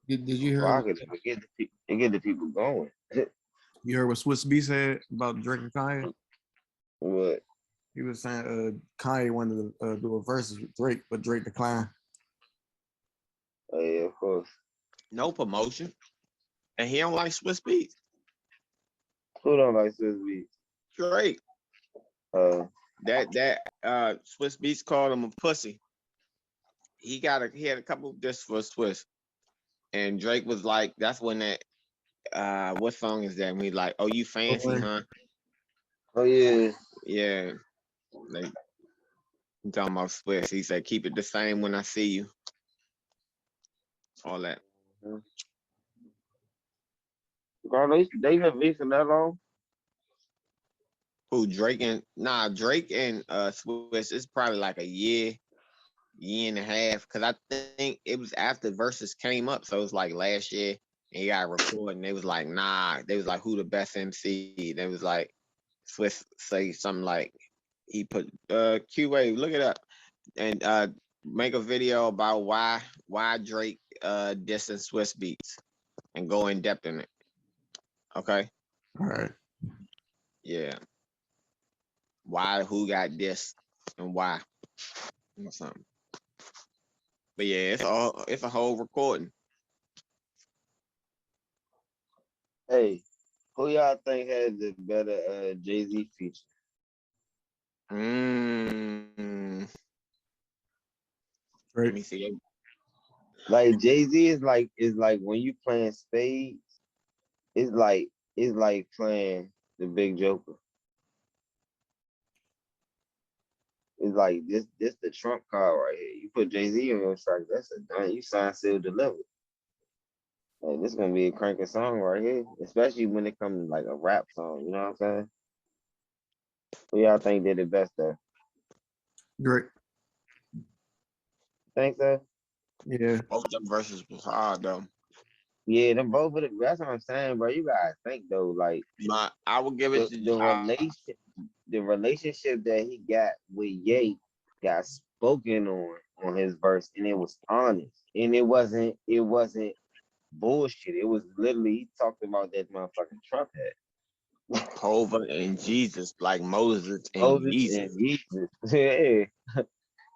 did you hear Rocket it, get the people going. you heard what Swiss B said about Drake and Kanye? What? He was saying Kanye wanted to do a versus with Drake, but Drake declined. Oh yeah, of course. No promotion, and he don't like Swiss beats. Who don't like Swiss Beats? Drake. Uh, That Swiss beats called him a pussy. He had a couple of discs for Swiss, and Drake was like, that's when that what song is that? We like, oh, you fancy, huh? oh yeah. Yeah, like I'm talking about Swiss. He said, keep it the same when I see you. All that. Bro, they been beefing that long. Who Drake and Swiss is probably like a year and a half. Cause I think it was after Versus came up, so it was like last year, and he got recorded, and they was like, nah, they was like, who the best MC? They was like, Swiss say something like he put QA, look it up, and make a video about why Drake dissing Swiss beats and go in depth in it. Okay. All right. Yeah. Why, who got this, and why, or something. But yeah, it's a whole recording. Hey, who y'all think had the better Jay-Z feature? Let Drake. me see. Like Jay-Z is like when you playing spades, it's like playing the big joker. It's like this the trump card right here. You put Jay-Z on your track, that's a done. You sign, seal, deliver. Like this gonna be a cranking song right here, especially when it comes to like a rap song. You know what I'm saying? Who y'all think did it best there? Drake. Think so? Yeah. Both them verses was hard though. Yeah, them both of the. That's what I'm saying, bro. You gotta think though, like I would give it the to the relation, the relationship that he got with Ye got spoken on his verse, and it was honest, and it wasn't bullshit. It was literally he talked about that motherfucking Trump had. Hova and Jesus, like Moses and Moses Jesus. and Jesus. Yeah.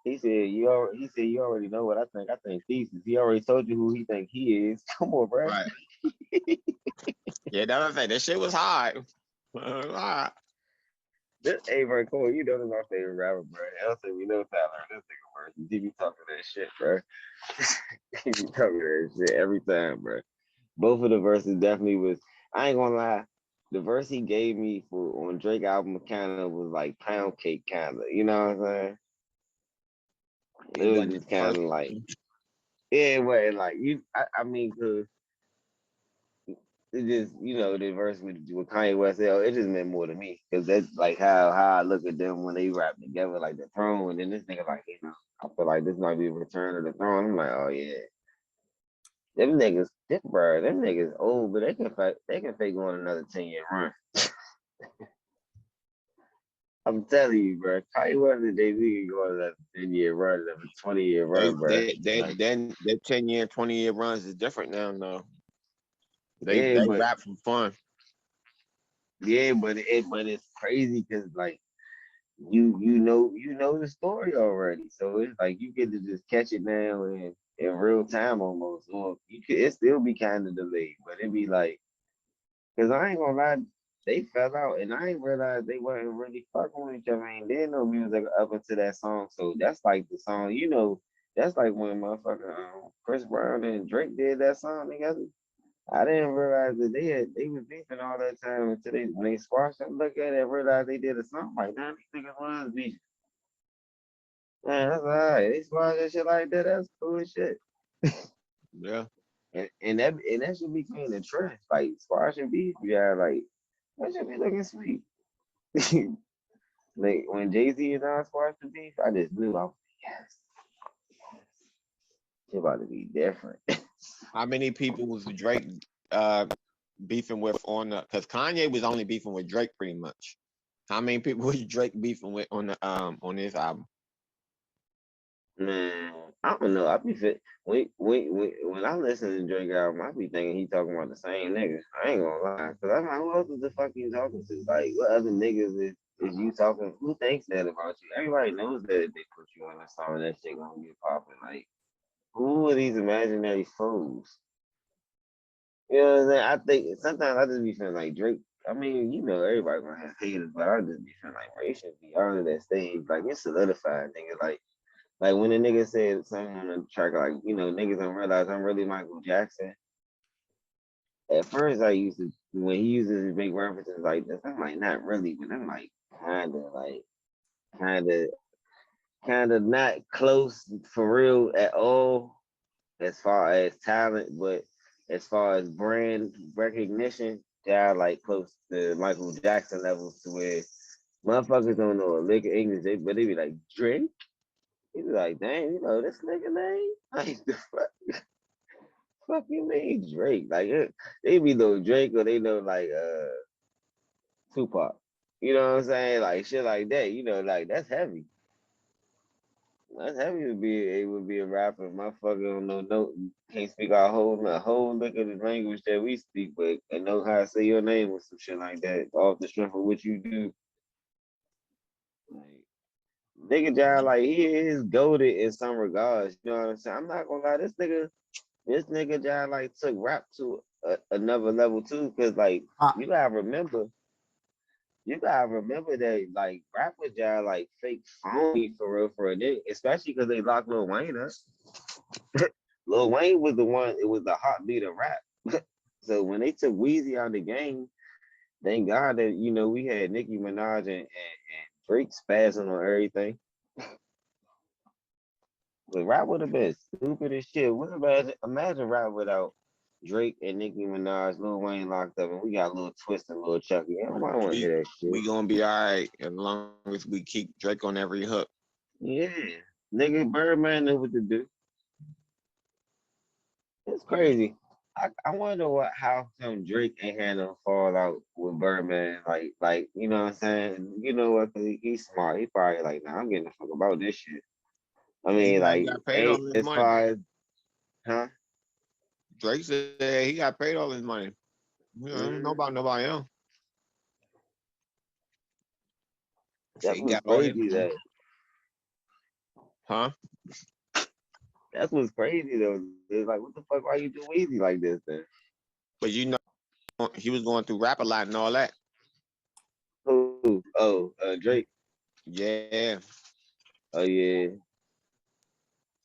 He said you already know what I think. I think thesis. He already told you who he think he is. Come on, bro. Right. Yeah, that's what I'm saying. That shit was hard. Hard. This Avery Cole, you know, this my favorite rapper, bro. Else we know Tyler. This nigga, bro. He be talking that shit, bro. He be talking that shit every time, bro. Both of the verses definitely was. I ain't gonna lie. The verse he gave me for on Drake album kind of was like pound cake, kind of. You know what I'm saying? It It was wasn't just the kind first. of like, yeah, it wasn't like you. I mean, cause it just the verse with Kanye West, it just meant more to me because that's like how I look at them when they rap together, like the throne, and then this nigga like I feel like this might be a return of the throne. I'm like, oh yeah, them niggas old, but they can fake going another 10-year run. I'm telling you, bro. Kanye West and Jay Z can go on another 10-year run, another 20-year run, bro. Like, Then that 10-year, 20-year runs is different now. No, yeah, they but rap for fun. yeah, but it's crazy because like you know the story already, so it's like you get to just catch it now in real time almost, or you could it still be kind of delayed, but it be like because I ain't gonna lie, they fell out, and I ain't realized they wasn't really fucking with each other. I ain't did no music up until that song, so that's like the song, that's like when motherfucker Chris Brown and Drake did that song together. I didn't realize that they was beefing all that time until when they squashed it. Look at it and realized they did a song like that. These niggas was beefing. Man, that's alright. They squash that shit like that. That's cool as shit. Yeah, And that should be clean the trash. Like squashing beef, yeah, like that should be looking sweet. Like when Jay-Z and I squashed the beef, I just knew I was like, yes, it's about to be different. how many people was Drake uh beefing with on the? Because Kanye was only beefing with Drake pretty much. How many people was Drake beefing with on this album? Man, I don't know. I be fit. When I listen to Drake album, I be thinking he talking about the same niggas. I ain't gonna lie, cause I'm like, who else is the fuck you talking to? Like, what other niggas is you talking? Who thinks that about you? Everybody knows that if they put you on a song, that shit gonna get popping. Like, who are these imaginary foes? You know what I'm saying? I think sometimes I just be feeling like Drake. I mean, everybody gonna have haters, but I just be feeling like Ray should be on that stage. Like, it's solidified, nigga. Like when the nigga said something on the track, like, niggas don't realize I'm really Michael Jackson. At first, I used to, when he uses his big references like this, I'm like, not really, but I'm like, kind of, kind of not close for real at all as far as talent, but as far as brand recognition, yeah, like close to Michael Jackson levels to where motherfuckers don't know a lick of English, but they be like, Drake? He be like, dang, you know this nigga name? Like, the fuck you mean Drake? Like, they be know Drake or they know like Tupac. You know what I'm saying? Like shit like that. Like that's heavy. That's heavy to be able to be a rapper. Motherfucker don't know no can't speak a whole look of the language that we speak, but and know how to say your name or some shit like that off the strength of what you do. Like nigga John, like he is goaded in some regards. You know what I'm saying? I'm not gonna lie, this nigga John like took rap to another level too, cause like I, you gotta remember, that like rappers John like fake phony for real, especially cause they locked Lil Wayne up. Lil Wayne was the one. It was the heartbeat of rap. So when they took Weezy out of the game, thank God that we had Nicki Minaj and Drake spazzing on everything. But rap would have been stupid as shit. What imagine rap without Drake and Nicki Minaj, Lil Wayne locked up, and we got Lil Twist and Lil Chucky. Everybody want to We hear that shit. we gonna be all right as long as we keep Drake on every hook. Yeah, nigga, Birdman knew what to do. It's crazy. I wonder how come Drake ain't had no fallout with Birdman. Like you know what I'm saying? You know what? 'Cause he's smart. He probably like, nah, I'm getting the fuck about this shit. I He mean, probably like, got paid all ain't his as money. far as, huh? Drake said he got paid all his money. I don't know about nobody else. He said That he was got all his crazy money. that Huh? That's what's crazy though. It's like, what the fuck? Why you do Weezy like this then? But you know, he was going through rap a lot and all that. Who? Oh, Drake. Yeah. Oh yeah.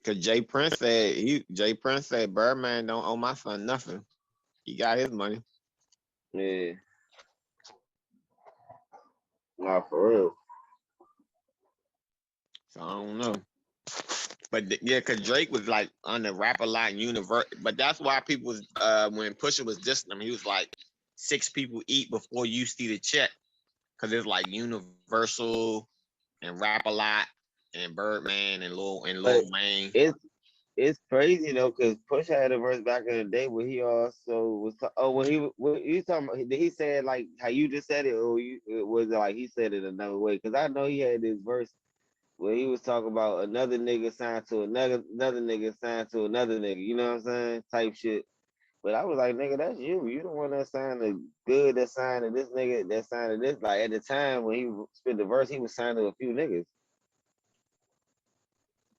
Cause Jay Prince said Birdman don't owe my son nothing. He got his money. Yeah. Nah, for real. So I don't know. But yeah, cause Drake was like on the rap a lot universe. But that's why people was when Pusha was dissing him, he was like 6 people eat before you see the check. Cause it's like Universal and Rap a Lot and Birdman and But Lil Wayne. it's crazy though, cause Push had a verse back in the day where he also was. When you talking about, he said like how you just said it, or it was like he said it another way. Cause I know he had this verse where he was talking about another nigga signed to another nigga signed to another nigga. You know what I'm saying? Type shit. But I was like, nigga, that's you. You the one that signed the good that signed to this nigga that signed to this. Like at the time when he spit the verse, he was signed to a few niggas.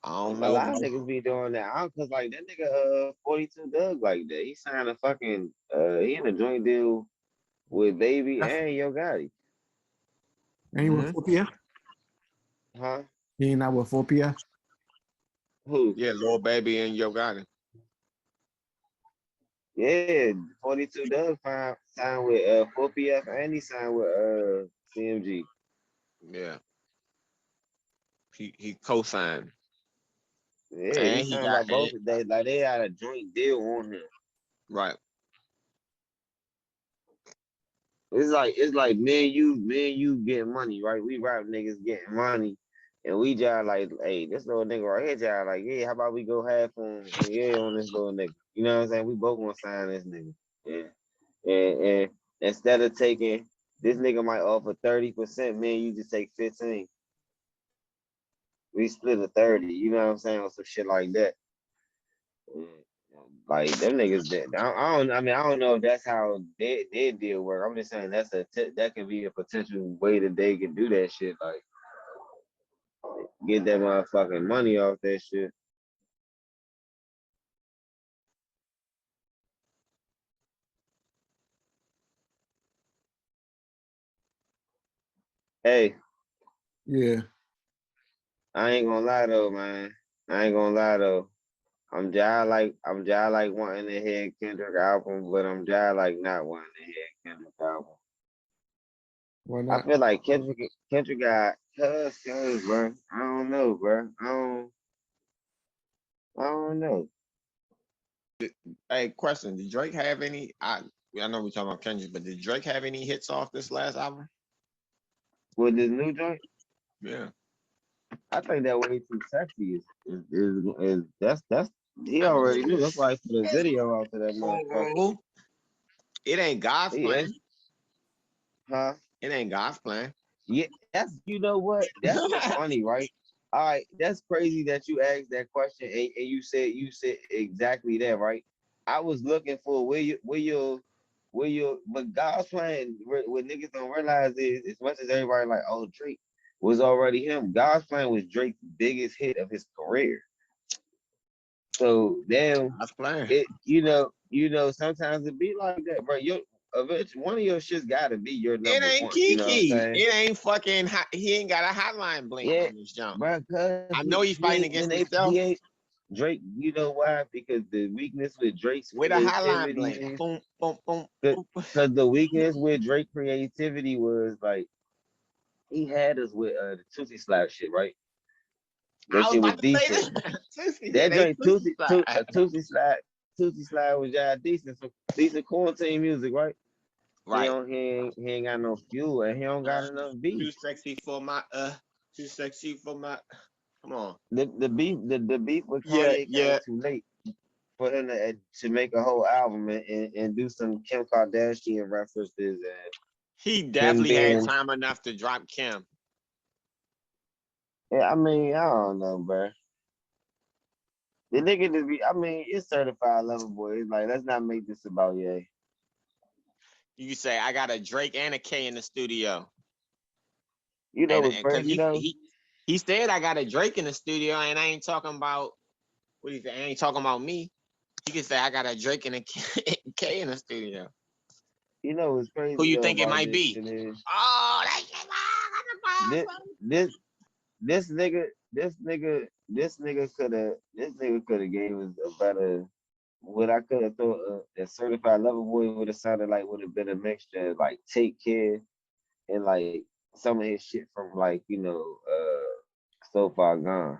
I don't A know, lot of bro. niggas be doing that. Cause like that nigga 42 Doug like that. He signed a fucking he in a joint deal with Baby and Yo Gotti. And he with 4PF? Huh? He ain't not with 4PF? Who? Yeah, Lil Baby and Yo Gotti. Yeah, 42 Doug signed with 4PF and he signed with CMG. Yeah, he co-signed Yeah, he and he signed got by both of they like they had a joint deal on him. right. It's like me and you getting money, right? We rap niggas getting money. And we just like, hey, this little nigga right here, just like, yeah, how about we go half on this little nigga? You know what I'm saying? We both gonna sign this nigga. Yeah. And instead of taking this nigga might offer 30%, man, you just take 15. We split a 30, you know what I'm saying? Or some shit like that. Yeah. Like them niggas that I don't know if that's how their deal work. I'm just saying that can be a potential way that they can do that shit. Like get that motherfucking money off that shit. Hey, Yeah. I ain't gonna lie though, man. I ain't gonna lie though. I'm just like wanting to hear Kendrick album, but I'm just like not wanting to hear Kendrick album. Why I not? feel like Kendrick got cuz, bro. I don't know, bro. I don't know. Hey, question: did Drake have any? I know we're talking about Kendrick, but did Drake have any hits off this last album? With this new joint, Yeah. I think that way too sexy is that's he I already knew. mean, That's why he put a video out to that motherfucker. it ain't God's He plan. is, huh? It ain't God's plan. Yeah, that's you know what? That's what's funny, right? All right, that's crazy that you asked that question and you said exactly that, right? I was looking for but God's plan what niggas don't realize is as much as everybody like, oh Drake was already him. God's plan was Drake's biggest hit of his career. So damn, God's plan. sometimes it be like that, bro. One of your shits gotta be your It number ain't one. You know what I'm Kiki. saying? It ain't fucking. He ain't got a hotline bling Yeah, on this jump. bro. Cause I know he's he fighting ain't against then himself he ain't Drake. You know why? Because the weakness with Drake's with a hotline creativity bling. is Boom, boom, boom, boom. because the weakness with Drake creativity was like he had us with the Tootsie Slap shit, right? That I was shit was about to say decent. this. Yeah, That they joint pussy side. Tootsie Slide was yeah decent, some decent quarantine music, right? He Right. don't he ain't got no fuel and he don't got enough beef. Too sexy for my too sexy for my. Come on. The beef with Yeah, Kanye came yeah. too late for him to make a whole album and do some Kim Kardashian references and He him definitely had being time enough to drop Kim. yeah, I mean, I don't know, bro. The nigga just be I mean, it's certified lover boy. It's like let's not make this about Ye. You could say I got a Drake and a K in the studio, You know and what's because crazy though? He said I got a Drake in the studio, and I ain't talking about what do you think? I ain't talking about me. He can say I got a Drake and a K in the studio. You know what's Who crazy you though think it about might this be? shit is Oh, that shit, I this got the this this nigga could have gave us a better. What I could have thought that certified lover boy would have sounded like would have been a mixture of like Take Care and like some of his shit from like So Far Gone.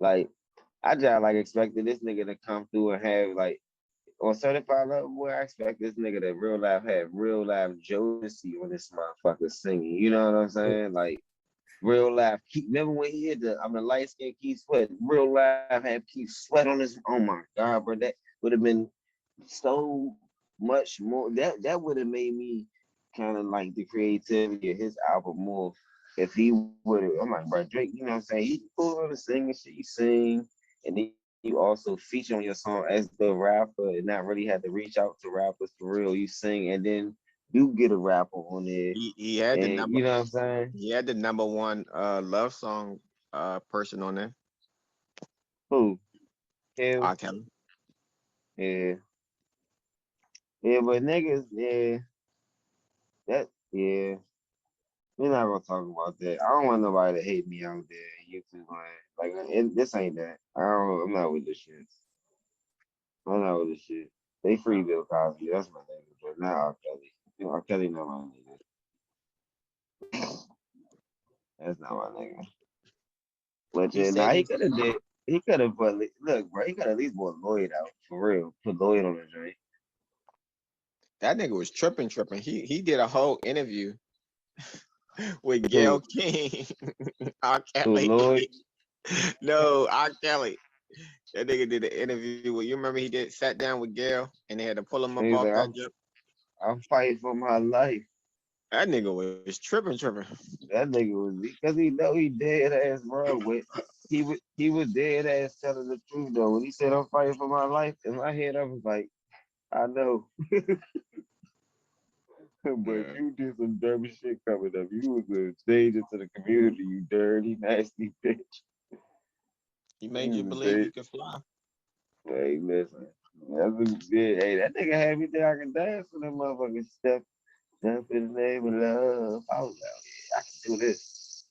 Like I just like expected this nigga to come through and have like on certified lover boy. I expect this nigga to real life have real life Jodeci on this motherfucker singing. You know what I'm saying? Like real life. Remember when he hit the I'm the light skin Keith Sweat. Real life had Keith Sweat on his. Oh my god, bro, that would have been so much more. That would have made me kind of like the creativity of his album more. If he would have, I'm like, bro, Drake, you know what I'm saying? He cool on the singing shit, you sing, and then you also feature on your song as the rapper, and not really have to reach out to rappers for real. You sing, and then you get a rapper on there, he had the and number. you know what I'm saying? He had the number one love song person on there. Who? Him? R. Kelly. Yeah. Yeah, but niggas, yeah, yeah. We're not gonna talk about that. I don't want nobody to hate me out there in YouTube land. Like, this ain't that. I'm not with this shit. I'm not with this shit. They free Bill Cosby. That's my nigga, but not R. Kelly. You know, R. Kelly not my nigga. That's not my nigga. But He yeah, said nah, he he, could have did. He could have put. Look, bro, he could have at least brought Lloyd out for real. Put Lloyd on the joint. that nigga was tripping. He did a whole interview with Gail Who? King. R. Who? Kelly. Lloyd? No, R. Kelly. That nigga did an interview with you. Remember he did sat down with Gail and they had to pull him up And he's off like, that jump. I'm fighting for my life. That nigga was tripping. That nigga was because he know he dead ass wrong with he was dead ass telling the truth though. When he said I'm fighting for my life, in my head I was like, I know. But Yeah. you did some dumb shit coming up. You was a danger to the community, you dirty, nasty bitch. He You made you was a believe danger. you could fly. Hey, listen. That's what he did. Hey, that nigga had me think I can dance with that motherfucking step. Step in the name of love. I was like, yeah, I can do this.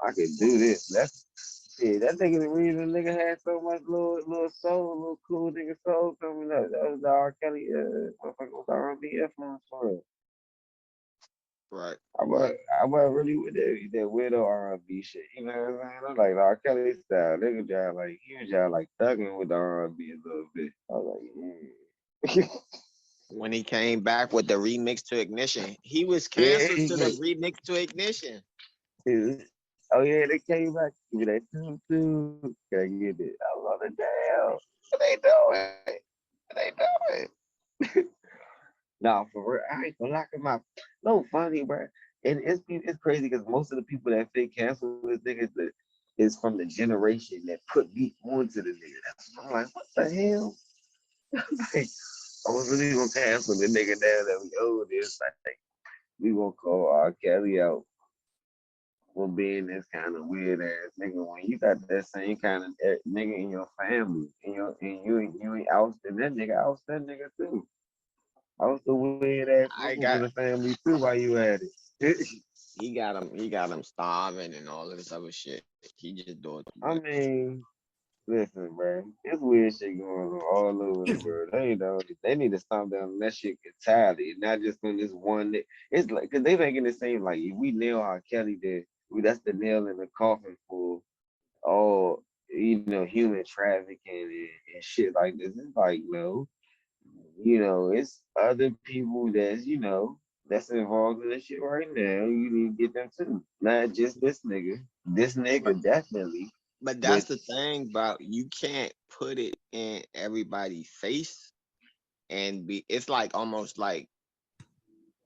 I can do this. That's yeah, that nigga the reason nigga had so much little soul, little cool nigga soul coming up. That was the R. Kelly motherfucker was R&B influence for it. Right. I was really with that weirdo R&B shit. You know what I'm saying? I'm like the R. Kelly style. Nigga just like he was just like thugging with the R&B a little bit. I was like, yeah. When he came back with the remix to Ignition, he was Yeah, canceled to the remix to Ignition. oh yeah, they came back. Give me that two. Can I get it? I was on the damn. What they doing? What they doing? Nah, for real. I ain't gonna lock him out. No funny, bro. And it's crazy because most of the people that fake cancel this nigga is from the generation that put me onto the nigga. That's I'm like, what the hell? Like, I was really gonna cancel the nigga now that we owe this. Like, we gonna call R. Kelly out for being this kind of weird ass nigga when you got that same kind of nigga in your family and you ain't ousted that nigga, oust that nigga too. Oust the weird ass I uncles in got the family too while you at it. he got him starving and all of this other shit. He just doing too I much. mean, listen, bro, it's weird shit going on all over the world. They need to stop down on that shit entirely, not just on this one. It's like because they making it seem like if we nail R. Kelly, there, that's the nail in the coffin for all human trafficking and shit like this. It's like no, it's other people that's involved in this shit right now. You need to get them too, not just this nigga. This But nigga definitely, but that's but the thing about you can't put it in everybody's face and be it's like almost like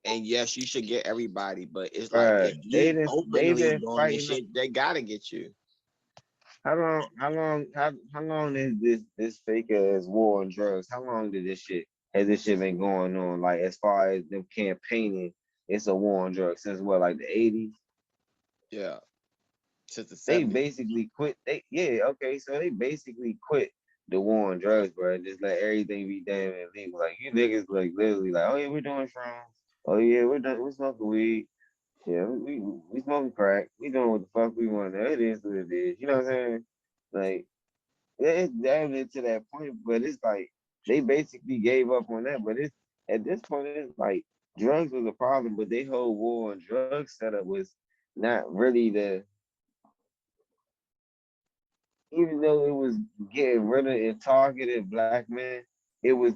and yes, you should get everybody, but it's like if they you just they openly been doing this fighting. shit, they gotta get you. How long is this fake ass war on drugs? How long has this shit been going on? Like as far as them campaigning, it's a war on drugs since what, like the 80s? Yeah. Since the They 70s. basically quit. Okay, so they basically quit the war on drugs, bro. Just let everything be damn illegal. Like you niggas, like literally, like, oh yeah, we're doing shrooms. Oh yeah, we're smoking weed. Yeah, we smoking crack. We doing what the fuck we want. It is what it is. You know what I'm saying? Like it's damn near to that point, but it's like they basically gave up on that. But it's at this point, it's like drugs was a problem, but they whole war on drugs setup was not really the even though it was getting rid of and targeted black men, it was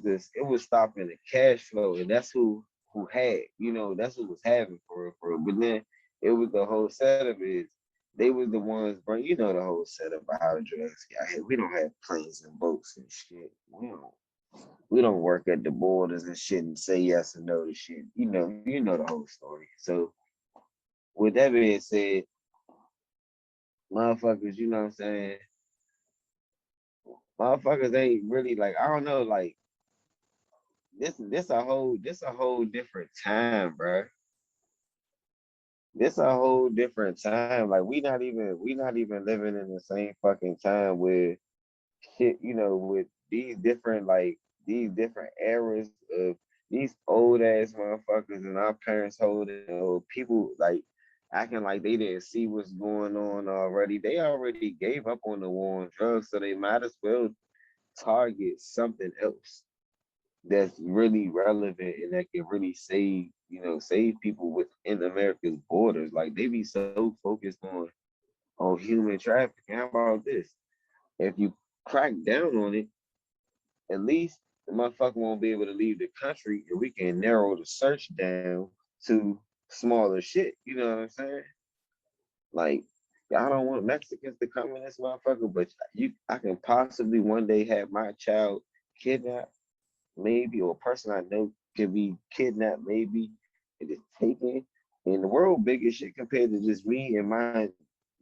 stopping the cash flow, and that's who had, that's who was having for real. But then it was the whole setup is they was the ones bring the whole setup of how the drugs got here. We don't have planes and boats and shit. We don't work at the borders and shit and say yes and no to shit. You know the whole story. So with that being said, motherfuckers, you know what I'm saying? Motherfuckers ain't really like I don't know like this a whole different time, bro. This a whole different time. Like we not even living in the same fucking time where shit, with these different eras of these old ass motherfuckers and our parents holding people like acting like they didn't see what's going on already. They already gave up on the war on drugs, so they might as well target something else that's really relevant and that can really save people within America's borders. Like they be so focused on human trafficking. How about this? If you crack down on it, at least the motherfucker won't be able to leave the country and we can narrow the search down to smaller shit. You know what I'm saying? Like y'all don't want Mexicans to come in this motherfucker, but I can possibly one day have my child kidnapped maybe, or a person I know could be kidnapped, maybe, and it's taken. And the world big as shit compared to just me and my,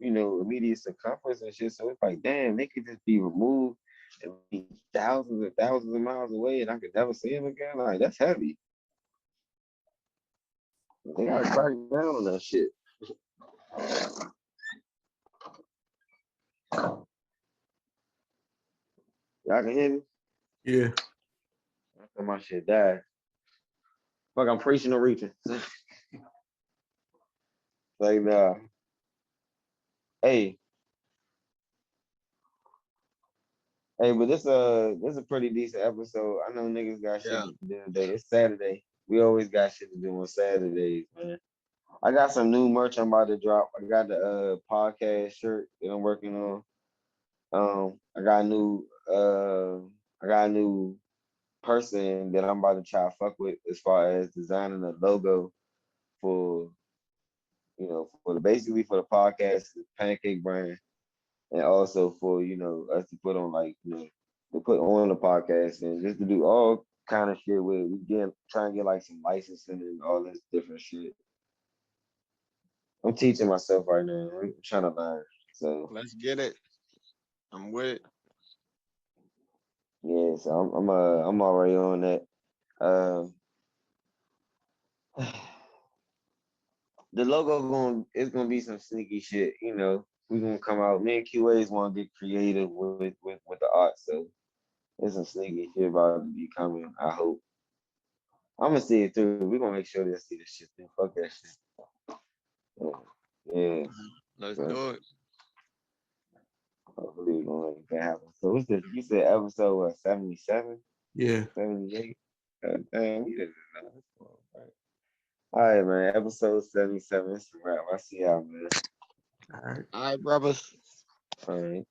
immediate circumference and shit. So it's like, damn, they could just be removed and be thousands and thousands of miles away, and I could never see them again. Like that's heavy. They gotta crack down on that shit. Y'all can hear me? Yeah. After my shit died. Fuck, I'm preaching or reaching. Like, nah. Hey, hey, but this a pretty decent episode. I know niggas got shit Yeah. to do today. It's Saturday. We always got shit to do on Saturdays, man. I got some new merch I'm about to drop. I got the podcast shirt that I'm working on. I got a new person that I'm about to try to fuck with as far as designing a logo for basically for the podcast, the pancake brand, and also for us to put on to put on the podcast and just to do all kind of shit with we get try and get like some licensing and all this different shit. I'm teaching myself right now. I'm trying to learn. So Let's get it. I'm with it. yeah, so I'm already on that. Um, the logo it's gonna be some sneaky shit. We're gonna come out. Me and QA's want to get creative with the art, so there's some sneaky shit about to be coming. I hope. I'm gonna see it through. We're gonna make sure they see this shit through. Fuck that shit. Yeah. Let's So do it. hopefully we're gonna make that happen. So what's this? You said episode 77, Yeah. 78? Damn, you didn't know. Right. All right, man. Episode 77. It's a wrap. I see y'all, man. All right. All right, brothers. All right.